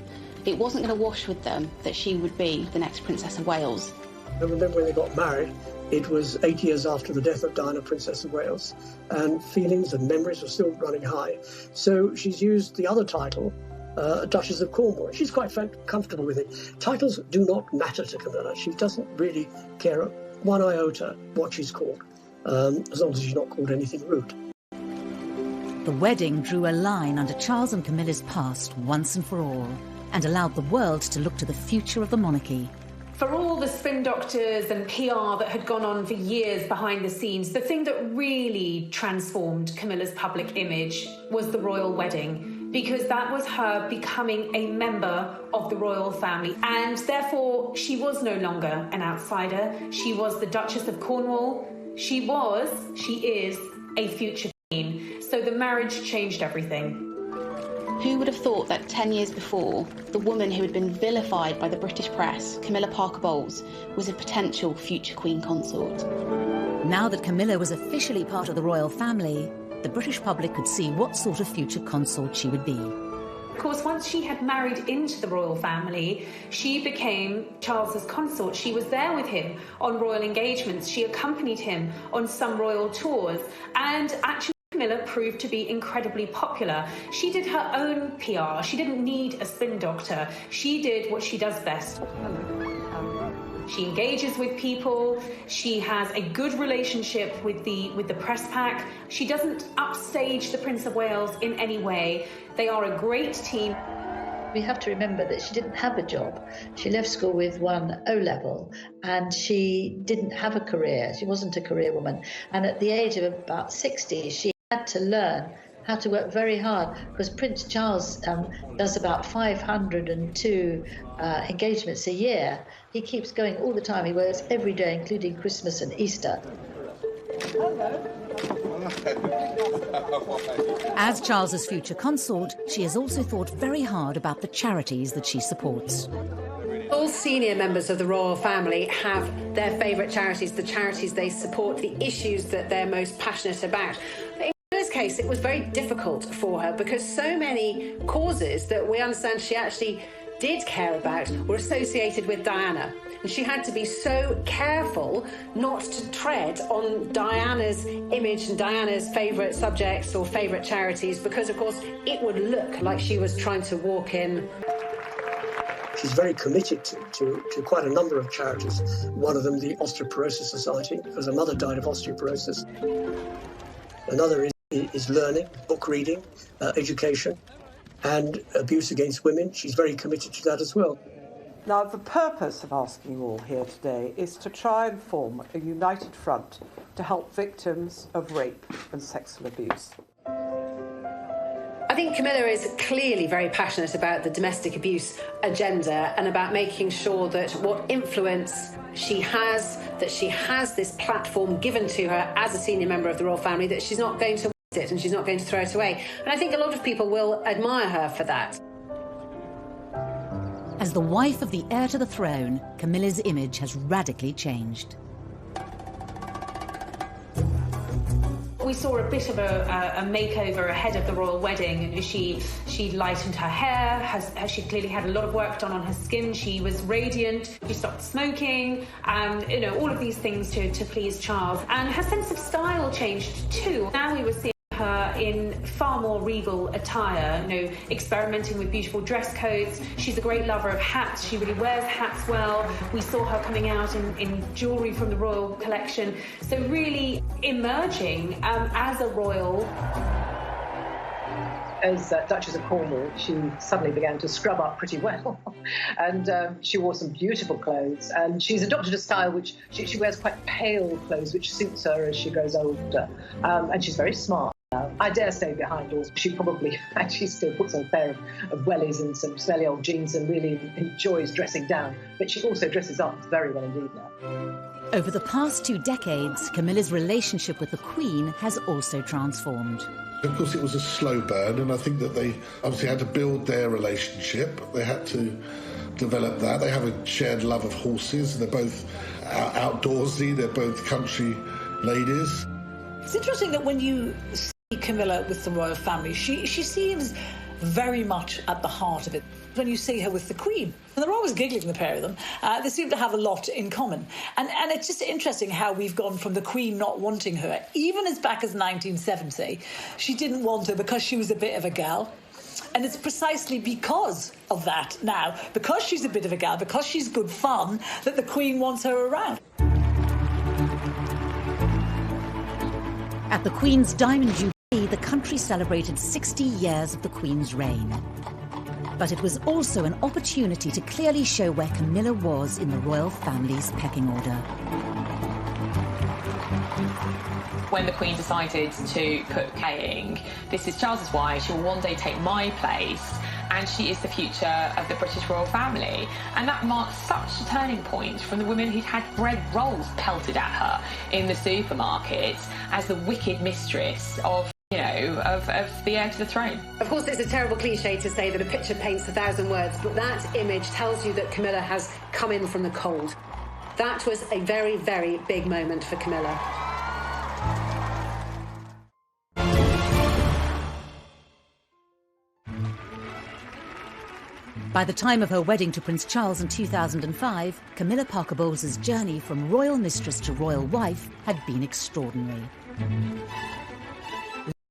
It wasn't going to wash with them that she would be the next Princess of Wales. I remember when they got married, it was 8 years after the death of Diana, Princess of Wales, and feelings and memories were still running high. So she's used the other title, Duchess of Cornwall. She's quite comfortable with it. Titles do not matter to Camilla. She doesn't really care one iota what she's called, as long as she's not called anything rude. The wedding drew a line under Charles and Camilla's past once and for all, and allowed the world to look to the future of the monarchy. For all the spin doctors and PR that had gone on for years behind the scenes, the thing that really transformed Camilla's public image was the royal wedding, because that was her becoming a member of the royal family. And therefore, she was no longer an outsider. She was the Duchess of Cornwall. She is a future queen. So the marriage changed everything. Who would have thought that 10 years before, the woman who had been vilified by the British press, Camilla Parker Bowles, was a potential future Queen Consort? Now that Camilla was officially part of the royal family, the British public could see what sort of future consort she would be. Of course, once she had married into the royal family, she became Charles's consort. She was there with him on royal engagements. She accompanied him on some royal tours, and actually Camilla proved to be incredibly popular. She did her own PR. She didn't need a spin doctor. She did what she does best. She engages with people. She has a good relationship with the press pack. She doesn't upstage the Prince of Wales in any way. They are a great team. We have to remember that she didn't have a job. She left school with 1 O-level and she didn't have a career. She wasn't a career woman. And at the age of about 60, she had to learn how to work very hard, because Prince Charles does about 502 engagements a year. He keeps going all the time. He works every day, including Christmas and Easter. As Charles's future consort, she has also thought very hard about the charities that she supports. All senior members of the royal family have their favourite charities, the charities they support, the issues that they're most passionate about. In Camilla's case, it was very difficult for her because so many causes that we understand she actually did care about were associated with Diana. And she had to be so careful not to tread on Diana's image and Diana's favourite subjects or favourite charities, because, of course, it would look like she was trying to walk in. She's very committed to quite a number of charities. One of them, the Osteoporosis Society, because her mother died of osteoporosis. Another is learning, book reading, education, and abuse against women. She's very committed to that as well. Now, the purpose of asking you all here today is to try and form a united front to help victims of rape and sexual abuse. I think Camilla is clearly very passionate about the domestic abuse agenda and about making sure that what influence she has, that she has this platform given to her as a senior member of the royal family, that she's not going to waste it and she's not going to throw it away. And I think a lot of people will admire her for that. As the wife of the heir to the throne, Camilla's image has radically changed. We saw a bit of a makeover ahead of the royal wedding. She lightened her hair, she clearly had a lot of work done on her skin. She was radiant, she stopped smoking, and all of these things to please Charles. And her sense of style changed too. Now we were seeing her in far more regal attire, experimenting with beautiful dress codes. She's a great lover of hats. She really wears hats well. We saw her coming out in jewellery from the royal collection. So really emerging as a royal. As Duchess of Cornwall, she suddenly began to scrub up pretty well. And she wore some beautiful clothes. And she's adopted a style which she wears quite pale clothes, which suits her as she grows older. And she's very smart. I dare say behind doors, she probably actually still puts on a pair of wellies and some smelly old jeans and really enjoys dressing down. But she also dresses up very well indeed now. Over the past 2 decades, Camilla's relationship with the Queen has also transformed. Of course, it was a slow burn, and I think that they obviously had to build their relationship. They had to develop that. They have a shared love of horses. They're both outdoorsy. They're both country ladies. It's interesting that when you see Camilla with the royal family, she seems very much at the heart of it. When you see her with the Queen, and they're always giggling, the pair of them, they seem to have a lot in common. And it's just interesting how we've gone from the Queen not wanting her, even as back as 1970, she didn't want her because she was a bit of a gal. And it's precisely because of that now, because she's a bit of a gal, because she's good fun, that the Queen wants her around. At the Queen's Diamond Jubilee, the country celebrated 60 years of the Queen's reign. But it was also an opportunity to clearly show where Camilla was in the royal family's pecking order. When the Queen decided to put Kaying, this is Charles's wife, she will one day take my place, and she is the future of the British royal family. And that marks such a turning point from the woman who'd had bread rolls pelted at her in the supermarket as the wicked mistress of the heir to the throne. Of course, it's a terrible cliche to say that a picture paints 1,000 words, but that image tells you that Camilla has come in from the cold. That was a very, very big moment for Camilla. By the time of her wedding to Prince Charles in 2005, Camilla Parker Bowles' journey from royal mistress to royal wife had been extraordinary.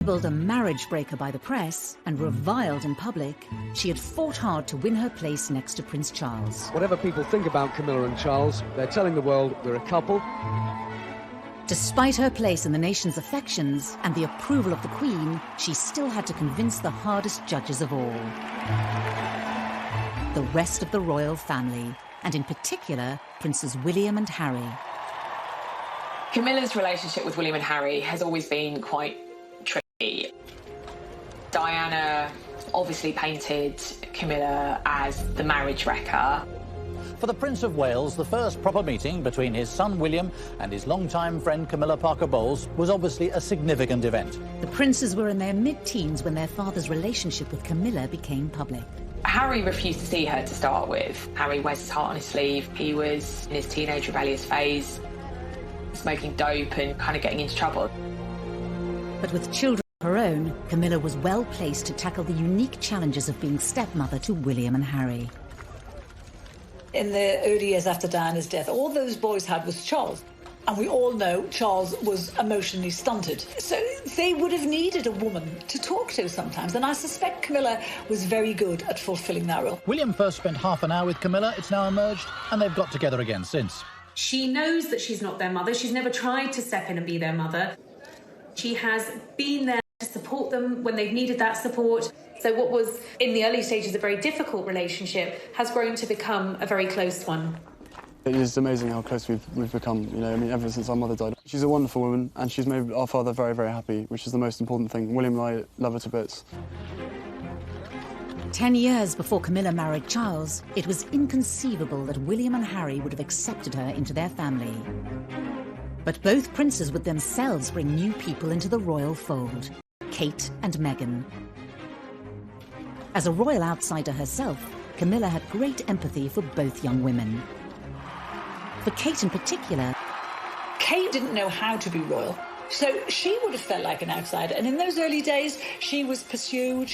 Labelled a marriage breaker by the press and reviled in public, she had fought hard to win her place next to Prince Charles. Whatever people think about Camilla and Charles, they're telling the world we're a couple. Despite her place in the nation's affections and the approval of the Queen, she still had to convince the hardest judges of all. the rest of the royal family, and in particular, Princes William and Harry. Camilla's relationship with William and Harry has always been quite tricky. Diana obviously painted Camilla as the marriage wrecker. For the Prince of Wales, the first proper meeting between his son William and his longtime friend Camilla Parker Bowles was obviously a significant event. The princes were in their mid-teens when their father's relationship with Camilla became public. Harry refused to see her to start with. Harry wears his heart on his sleeve. He was in his teenage rebellious phase, smoking dope and kind of getting into trouble. But with children of her own, Camilla was well placed to tackle the unique challenges of being stepmother to William and Harry. In the early years after Diana's death, all those boys had was Charles. And we all know Charles was emotionally stunted. So they would have needed a woman to talk to sometimes. And I suspect Camilla was very good at fulfilling that role. William first spent half an hour with Camilla, it's now emerged, and they've got together again since. She knows that she's not their mother. She's never tried to step in and be their mother. She has been there to support them when they've needed that support. So what was, in the early stages, a very difficult relationship has grown to become a very close one. It is amazing how close we've become, you know, I mean, ever since our mother died. She's a wonderful woman, and she's made our father very, very happy, which is the most important thing. William and I love her to bits. 10 years before Camilla married Charles, it was inconceivable that William and Harry would have accepted her into their family. But both princes would themselves bring new people into the royal fold, Kate and Meghan. As a royal outsider herself, Camilla had great empathy for both young women. For Kate in particular, Kate didn't know how to be royal, so she would have felt like an outsider. And in those early days, she was pursued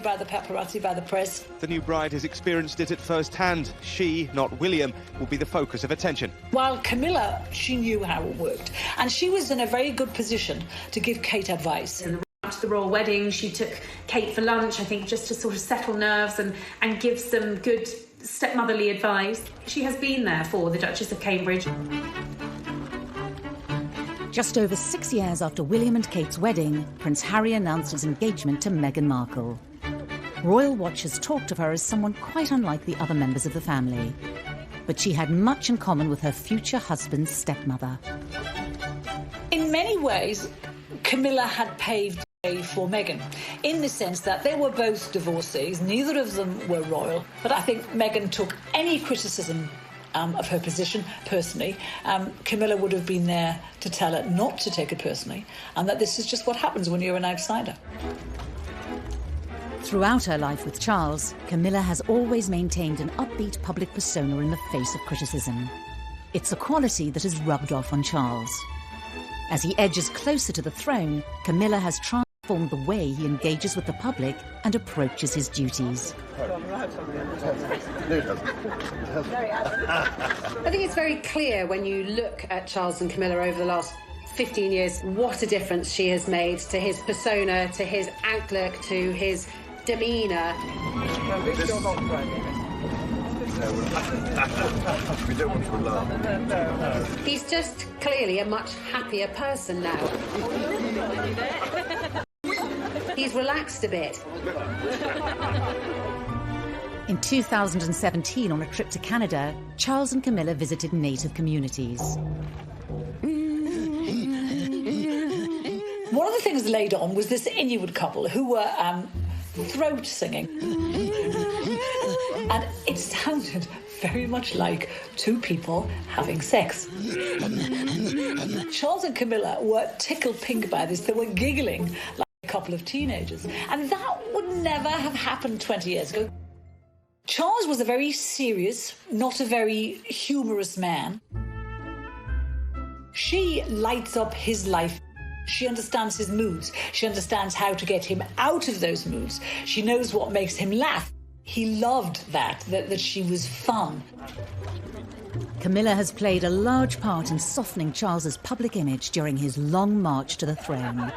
by the paparazzi, by the press. The new bride has experienced it at first hand. She, not William, will be the focus of attention. While Camilla, she knew how it worked, and she was in a very good position to give Kate advice. After the royal wedding, she took Kate for lunch, I think, just to sort of settle nerves and give some good stepmotherly advice. She has been there for the Duchess of Cambridge. just over 6 years after William and Kate's wedding, Prince Harry announced his engagement to Meghan Markle. Royal watchers talked of her as someone quite unlike the other members of the family. But she had much in common with her future husband's stepmother. In many ways, Camilla had paved the way for Meghan, in the sense that they were both divorcees, neither of them were royal, but I think Meghan took any criticism of her position personally. Camilla would have been there to tell her not to take it personally, and that this is just what happens when you're an outsider. Throughout her life with Charles, Camilla has always maintained an upbeat public persona in the face of criticism. It's a quality that has rubbed off on Charles. As he edges closer to the throne, Camilla has transformed the way he engages with the public and approaches his duties. I think it's very clear when you look at Charles and Camilla over the last 15 years what a difference she has made to his persona, to his outlook, to his demeanour. We don't want to alarm. He's just clearly a much happier person now. He's relaxed a bit. In 2017, on a trip to Canada, Charles and Camilla visited native communities. One of the things laid on was this Inuit couple who were throat singing. And it sounded very much like two people having sex. Charles and Camilla were tickled pink by this. They were giggling like a couple of teenagers. And that would never have happened 20 years ago. Charles was a very serious, not a very humorous man. She lights up his life. She understands his moods. She understands how to get him out of those moods. She knows what makes him laugh. He loved that she was fun. Camilla has played a large part in softening Charles's public image during his long march to the throne.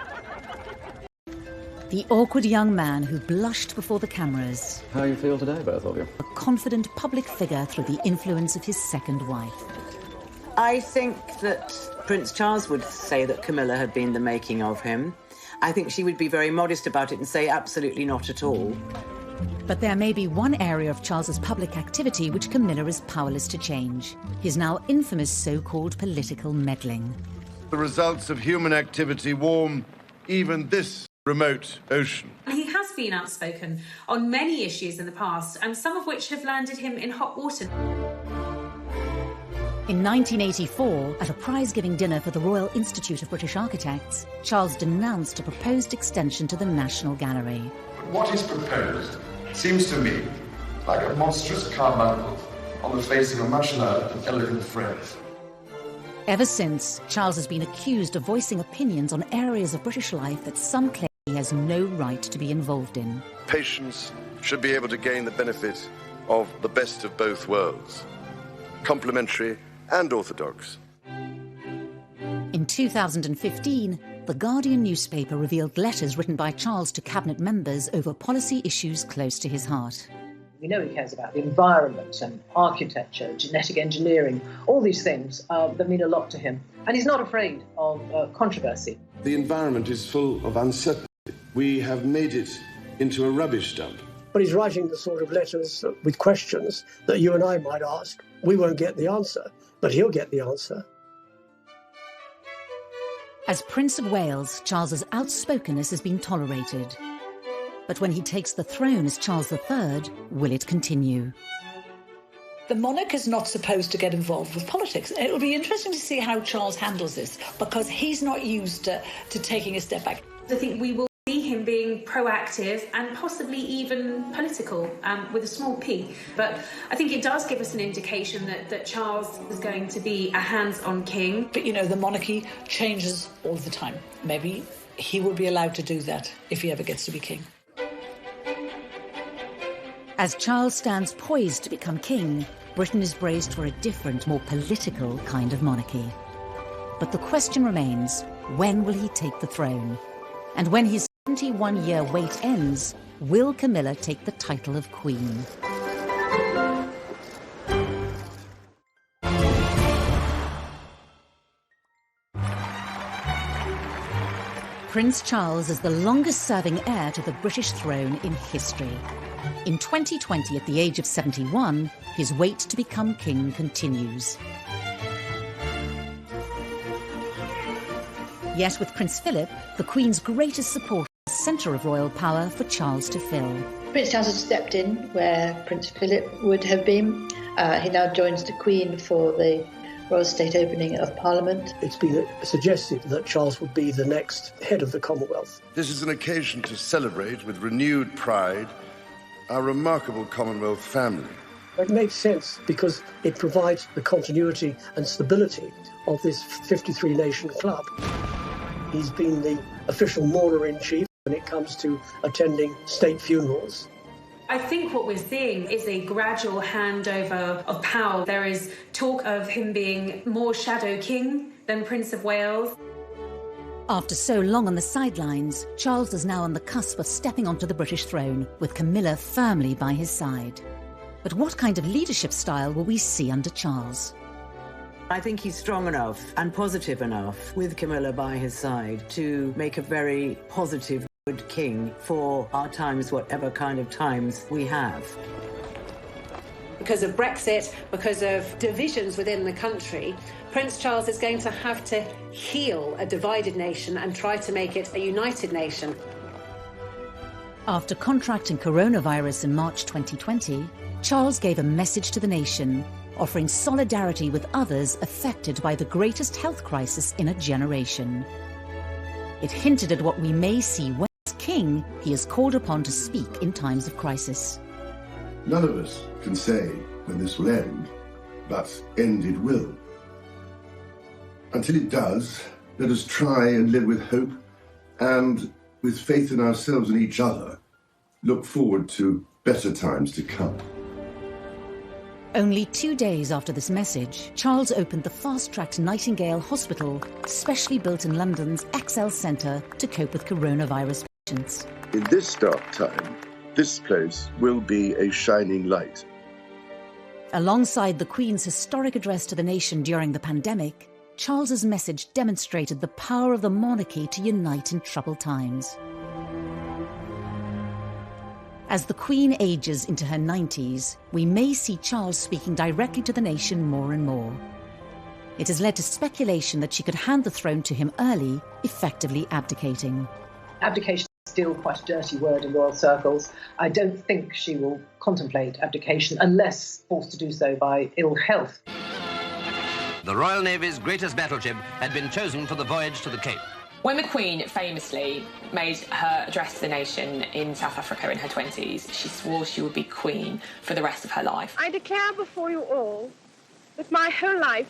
The awkward young man who blushed before the cameras. How you feel today, both of you? A confident public figure through the influence of his second wife. I think that Prince Charles would say that Camilla had been the making of him. I think she would be very modest about it and say absolutely not at all. But there may be one area of Charles's public activity which Camilla is powerless to change. His now infamous so-called political meddling. The results of human activity warm even this remote ocean. He has been outspoken on many issues in the past, and some of which have landed him in hot water. In 1984, at a prize-giving dinner for the Royal Institute of British Architects, Charles denounced a proposed extension to the National Gallery. What is proposed seems to me like a monstrous carbuncle on the face of a much learned and elegant phrase. Ever since, Charles has been accused of voicing opinions on areas of British life that some claim he has no right to be involved in. Patients should be able to gain the benefit of the best of both worlds, complementary and orthodox. In 2015, The Guardian newspaper revealed letters written by Charles to cabinet members over policy issues close to his heart. We know he cares about the environment and architecture, genetic engineering, all these things that mean a lot to him. And he's not afraid of controversy. The environment is full of uncertainty. We have made it into a rubbish dump. But he's writing the sort of letters with questions that you and I might ask. We won't get the answer, but he'll get the answer. As Prince of Wales, Charles's outspokenness has been tolerated. But when he takes the throne as Charles III, will it continue? The monarch is not supposed to get involved with politics. It will be interesting to see how Charles handles this, because he's not used to taking a step back. I think we will see him being proactive and possibly even political, with a small p. But I think it does give us an indication that Charles is going to be a hands-on king. But, you know, the monarchy changes all the time. Maybe he will be allowed to do that if he ever gets to be king. As Charles stands poised to become king, Britain is braced for a different, more political kind of monarchy. But the question remains, when will he take the throne? And when his 71-year wait ends, will Camilla take the title of Queen? Prince Charles is the longest-serving heir to the British throne in history. In 2020, at the age of 71, his wait to become king continues. Yet with Prince Philip, the Queen's greatest supporter, the centre of royal power for Charles to fill. Prince Charles has stepped in where Prince Philip would have been. He now joins the Queen for the Royal State opening of Parliament. It's been suggested that Charles would be the next head of the Commonwealth. This is an occasion to celebrate with renewed pride our remarkable Commonwealth family. It makes sense because it provides the continuity and stability of this 53-nation club. He's been the official mourner-in-chief when it comes to attending state funerals. I think what we're seeing is a gradual handover of power. There is talk of him being more shadow king than Prince of Wales. After so long on the sidelines, Charles is now on the cusp of stepping onto the British throne, with Camilla firmly by his side. But what kind of leadership style will we see under Charles? I think he's strong enough and positive enough, with Camilla by his side, to make a very positive, good king for our times, whatever kind of times we have. Because of Brexit, because of divisions within the country, Prince Charles is going to have to heal a divided nation and try to make it a united nation. After contracting coronavirus in March 2020, Charles gave a message to the nation, offering solidarity with others affected by the greatest health crisis in a generation. It hinted at what we may see when, as king, he is called upon to speak in times of crisis. None of us can say when this will end, but end it will. Until it does, let us try and live with hope and, with faith in ourselves and each other, look forward to better times to come. Only 2 days after this message, Charles opened the fast-tracked Nightingale Hospital, specially built in London's XL Centre to cope with coronavirus patients. In this dark time, this place will be a shining light. Alongside the Queen's historic address to the nation during the pandemic, Charles's message demonstrated the power of the monarchy to unite in troubled times. As the Queen ages into her 90s, we may see Charles speaking directly to the nation more and more. It has led to speculation that she could hand the throne to him early, effectively abdicating. Abdication is still quite a dirty word in royal circles. I don't think she will contemplate abdication unless forced to do so by ill health. The Royal Navy's greatest battleship had been chosen for the voyage to the Cape. When the Queen famously made her address to the nation in South Africa in her 20s, she swore she would be Queen for the rest of her life. I declare before you all that my whole life,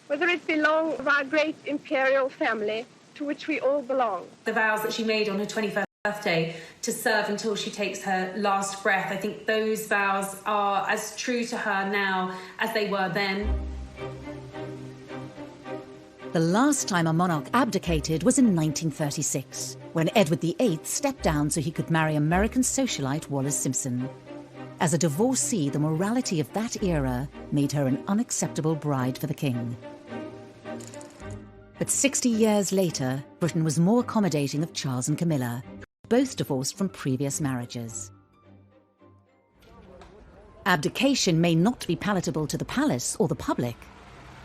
whether it belong of our great imperial family to which we all belong. The vows that she made on her 21st birthday to serve until she takes her last breath, I think those vows are as true to her now as they were then. The last time a monarch abdicated was in 1936, when Edward VIII stepped down so he could marry American socialite Wallis Simpson. As a divorcee, the morality of that era made her an unacceptable bride for the king. But 60 years later, Britain was more accommodating of Charles and Camilla, both divorced from previous marriages. Abdication may not be palatable to the palace or the public,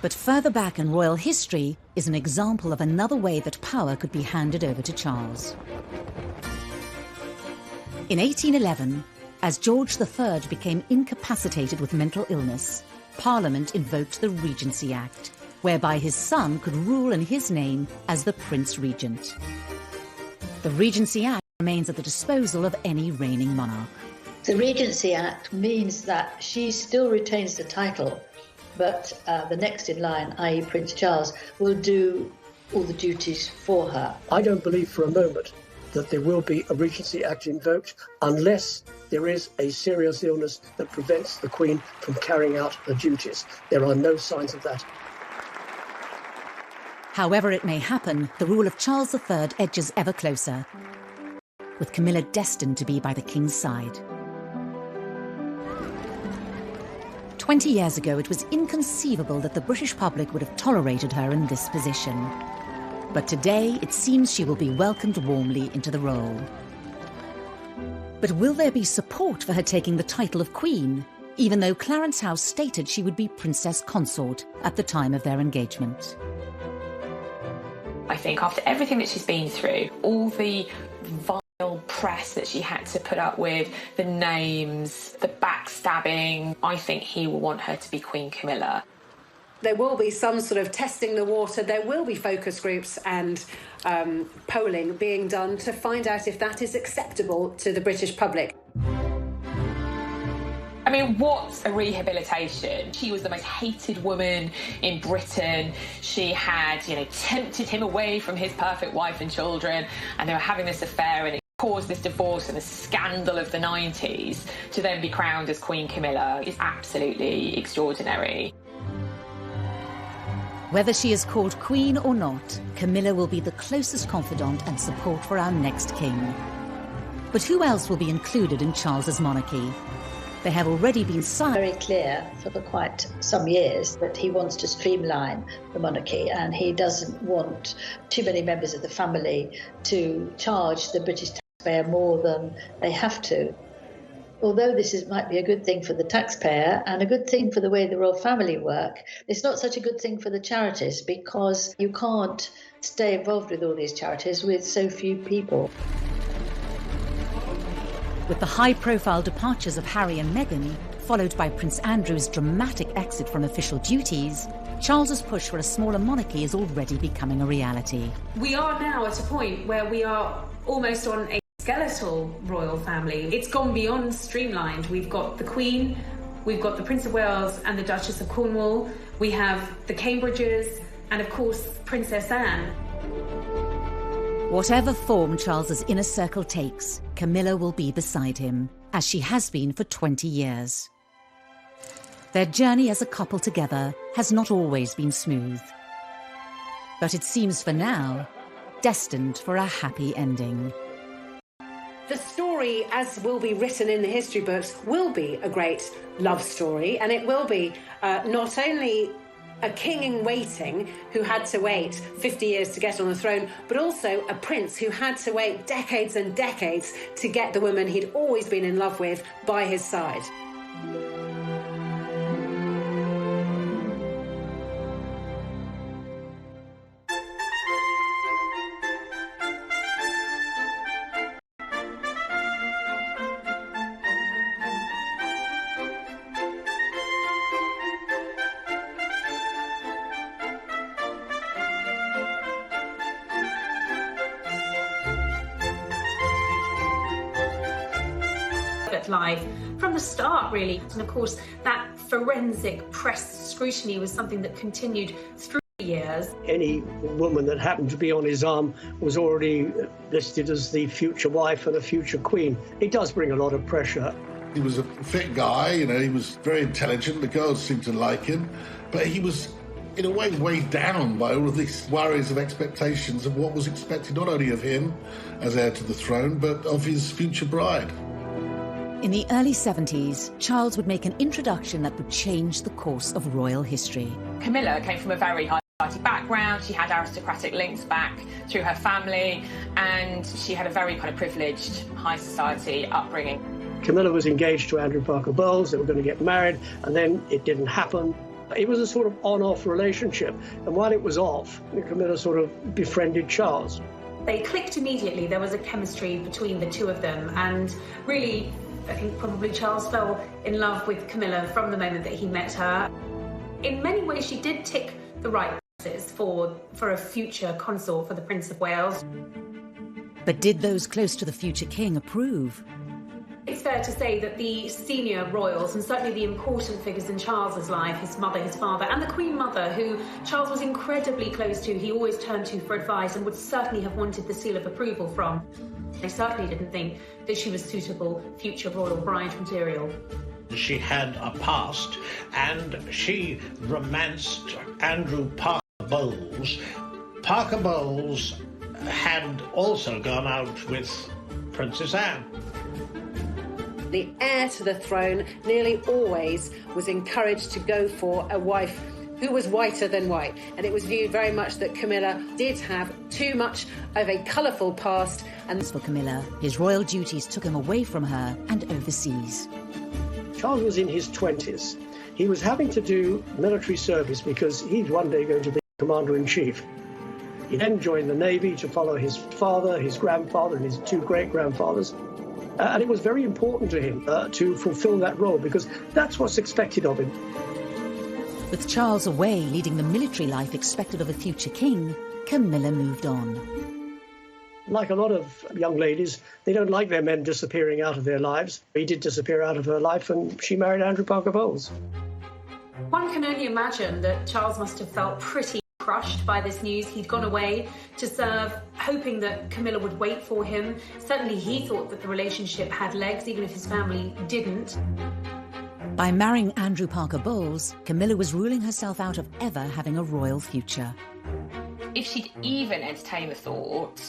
but further back in royal history is an example of another way that power could be handed over to Charles. In 1811, as George III became incapacitated with mental illness, Parliament invoked the Regency Act, whereby his son could rule in his name as the Prince Regent. The Regency Act remains at the disposal of any reigning monarch. The Regency Act means that she still retains the title, but the next in line, i.e. Prince Charles, will do all the duties for her. I don't believe for a moment that there will be a Regency Act invoked unless there is a serious illness that prevents the Queen from carrying out her duties. There are no signs of that. However it may happen, the rule of Charles III edges ever closer, with Camilla destined to be by the king's side. 20 years ago, it was inconceivable that the British public would have tolerated her in this position. But today, it seems she will be welcomed warmly into the role. But will there be support for her taking the title of Queen, even though Clarence House stated she would be Princess Consort at the time of their engagement? I think after everything that she's been through, all the vile press that she had to put up with, the names, the backstabbing, I think he will want her to be Queen Camilla. There will be some sort of testing the water. There will be focus groups and polling being done to find out if that is acceptable to the British public. I mean, what's a rehabilitation? She was the most hated woman in Britain. She had, tempted him away from his perfect wife and children, and they were having this affair, and it caused this divorce and the scandal of the 90s. To then be crowned as Queen Camilla is absolutely extraordinary. Whether she is called Queen or not, Camilla will be the closest confidant and support for our next king. But who else will be included in Charles's monarchy? There have already been signs. Very clear for quite some years that he wants to streamline the monarchy, and he doesn't want too many members of the family to charge the British taxpayer more than they have to. Although might be a good thing for the taxpayer and a good thing for the way the royal family work, it's not such a good thing for the charities, because you can't stay involved with all these charities with so few people. With the high-profile departures of Harry and Meghan, followed by Prince Andrew's dramatic exit from official duties, Charles's push for a smaller monarchy is already becoming a reality. We are now at a point where we are almost on a skeletal royal family. It's gone beyond streamlined. We've got the Queen, we've got the Prince of Wales and the Duchess of Cornwall, we have the Cambridges, and of course, Princess Anne. Whatever form Charles's inner circle takes, Camilla will be beside him, as she has been for 20 years. Their journey as a couple together has not always been smooth. But it seems for now, destined for a happy ending. The story, as will be written in the history books, will be a great love story, and it will be not only a king in waiting who had to wait 50 years to get on the throne, but also a prince who had to wait decades and decades to get the woman he'd always been in love with by his side. Life from the start, really. And of course, that forensic press scrutiny was something that continued through the years. Any woman that happened to be on his arm was already listed as the future wife and a future queen. It does bring a lot of pressure. He was a fit guy, you know, he was very intelligent, the girls seemed to like him, but he was in a way weighed down by all of these worries of expectations of what was expected not only of him as heir to the throne, but of his future bride. In the early 70s, Charles would make an introduction that would change the course of royal history. Camilla came from a very high society background. She had aristocratic links back through her family, and she had a very kind of privileged high society upbringing. Camilla was engaged to Andrew Parker Bowles. They were going to get married, and then it didn't happen. It was a sort of on-off relationship, and while it was off, Camilla sort of befriended Charles. They clicked immediately. There was a chemistry between the two of them, and really, I think probably Charles fell in love with Camilla from the moment that he met her. In many ways, she did tick the right boxes for a future consort for the Prince of Wales. But did those close to the future king approve? It's fair to say that the senior royals, and certainly the important figures in Charles's life, his mother, his father, and the Queen Mother, who Charles was incredibly close to, he always turned to for advice and would certainly have wanted the seal of approval from. They certainly didn't think that she was suitable future royal bride material. She had a past, and she romanced Andrew Parker Bowles. Parker Bowles had also gone out with Princess Anne. The heir to the throne nearly always was encouraged to go for a wife who was whiter than white, and it was viewed very much that Camilla did have too much of a colourful past. And for Camilla, his royal duties took him away from her and overseas. Charles was in his 20s. He was having to do military service because he's one day going to be commander-in-chief. He then joined the Navy to follow his father, his grandfather, and his two great-grandfathers. And it was very important to him to fulfill that role because that's what's expected of him. With Charles away leading the military life expected of a future king, Camilla moved on. Like a lot of young ladies, they don't like their men disappearing out of their lives. He did disappear out of her life, and she married Andrew Parker Bowles. One can only imagine that Charles must have felt pretty crushed by this news. He'd gone away to serve, hoping that Camilla would wait for him. Certainly he thought that the relationship had legs, even if his family didn't. By marrying Andrew Parker Bowles, Camilla was ruling herself out of ever having a royal future. If she'd even entertained the thought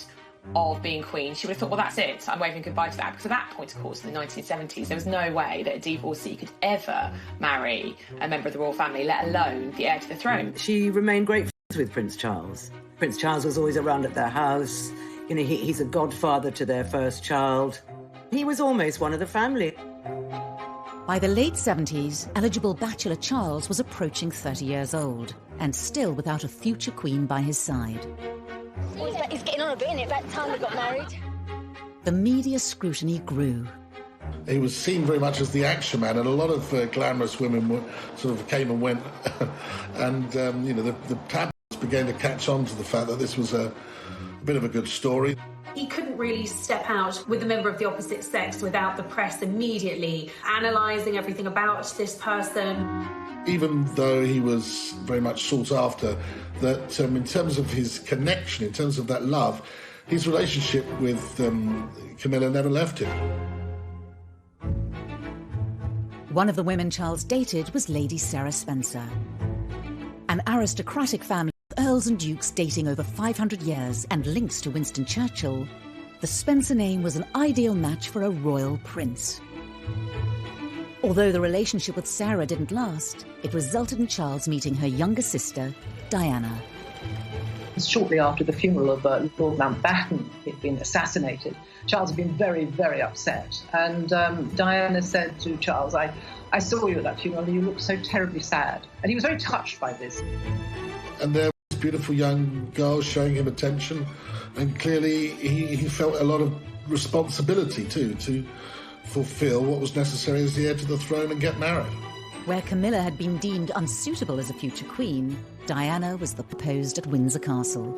of being queen, she would have thought, well, that's it, I'm waving goodbye to that. Because at that point, of course, in the 1970s, there was no way that a divorcee could ever marry a member of the royal family, let alone the heir to the throne. She remained great friends with Prince Charles. Prince Charles was always around at their house. You know, he's a godfather to their first child. He was almost one of the family. By the late 70s, eligible bachelor Charles was approaching 30 years old and still without a future queen by his side. He's getting on a bit, isn't it? About time we got married. The media scrutiny grew. He was seen very much as the action man, and a lot of glamorous women sort of came and went. And, you know, the tabloids began to catch on to the fact that this was a bit of a good story. He couldn't really step out with a member of the opposite sex without the press immediately analysing everything about this person. Even though he was very much sought after, that in terms of his connection, in terms of that love, his relationship with Camilla never left him. One of the women Charles dated was Lady Sarah Spencer. An aristocratic family, earls and dukes dating over 500 years and links to Winston Churchill, the Spencer name was an ideal match for a royal prince. Although the relationship with Sarah didn't last, it resulted in Charles meeting her younger sister, Diana. Shortly after the funeral of Lord Mountbatten had been assassinated, Charles had been very, very upset. And Diana said to Charles, I saw you at that funeral and you looked so terribly sad. And he was very touched by this. And there was beautiful young girls showing him attention, and clearly he felt a lot of responsibility too to fulfil what was necessary as the heir to the throne and get married. Where Camilla had been deemed unsuitable as a future queen, Diana was the proposed at Windsor Castle.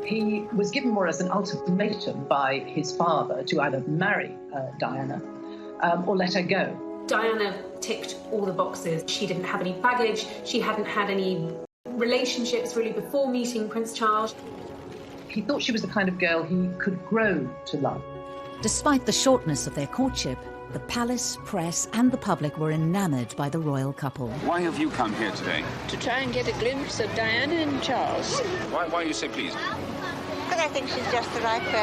He was given more as an ultimatum by his father to either marry Diana or let her go. Diana ticked all the boxes. She didn't have any baggage. She hadn't had any relationships really before meeting Prince Charles. He thought she was the kind of girl he could grow to love. Despite the shortness of their courtship, the palace, press and the public were enamoured by the royal couple. Why have you come here today? To try and get a glimpse of Diana and Charles. Why are you so pleased? Because I think she's just the right person.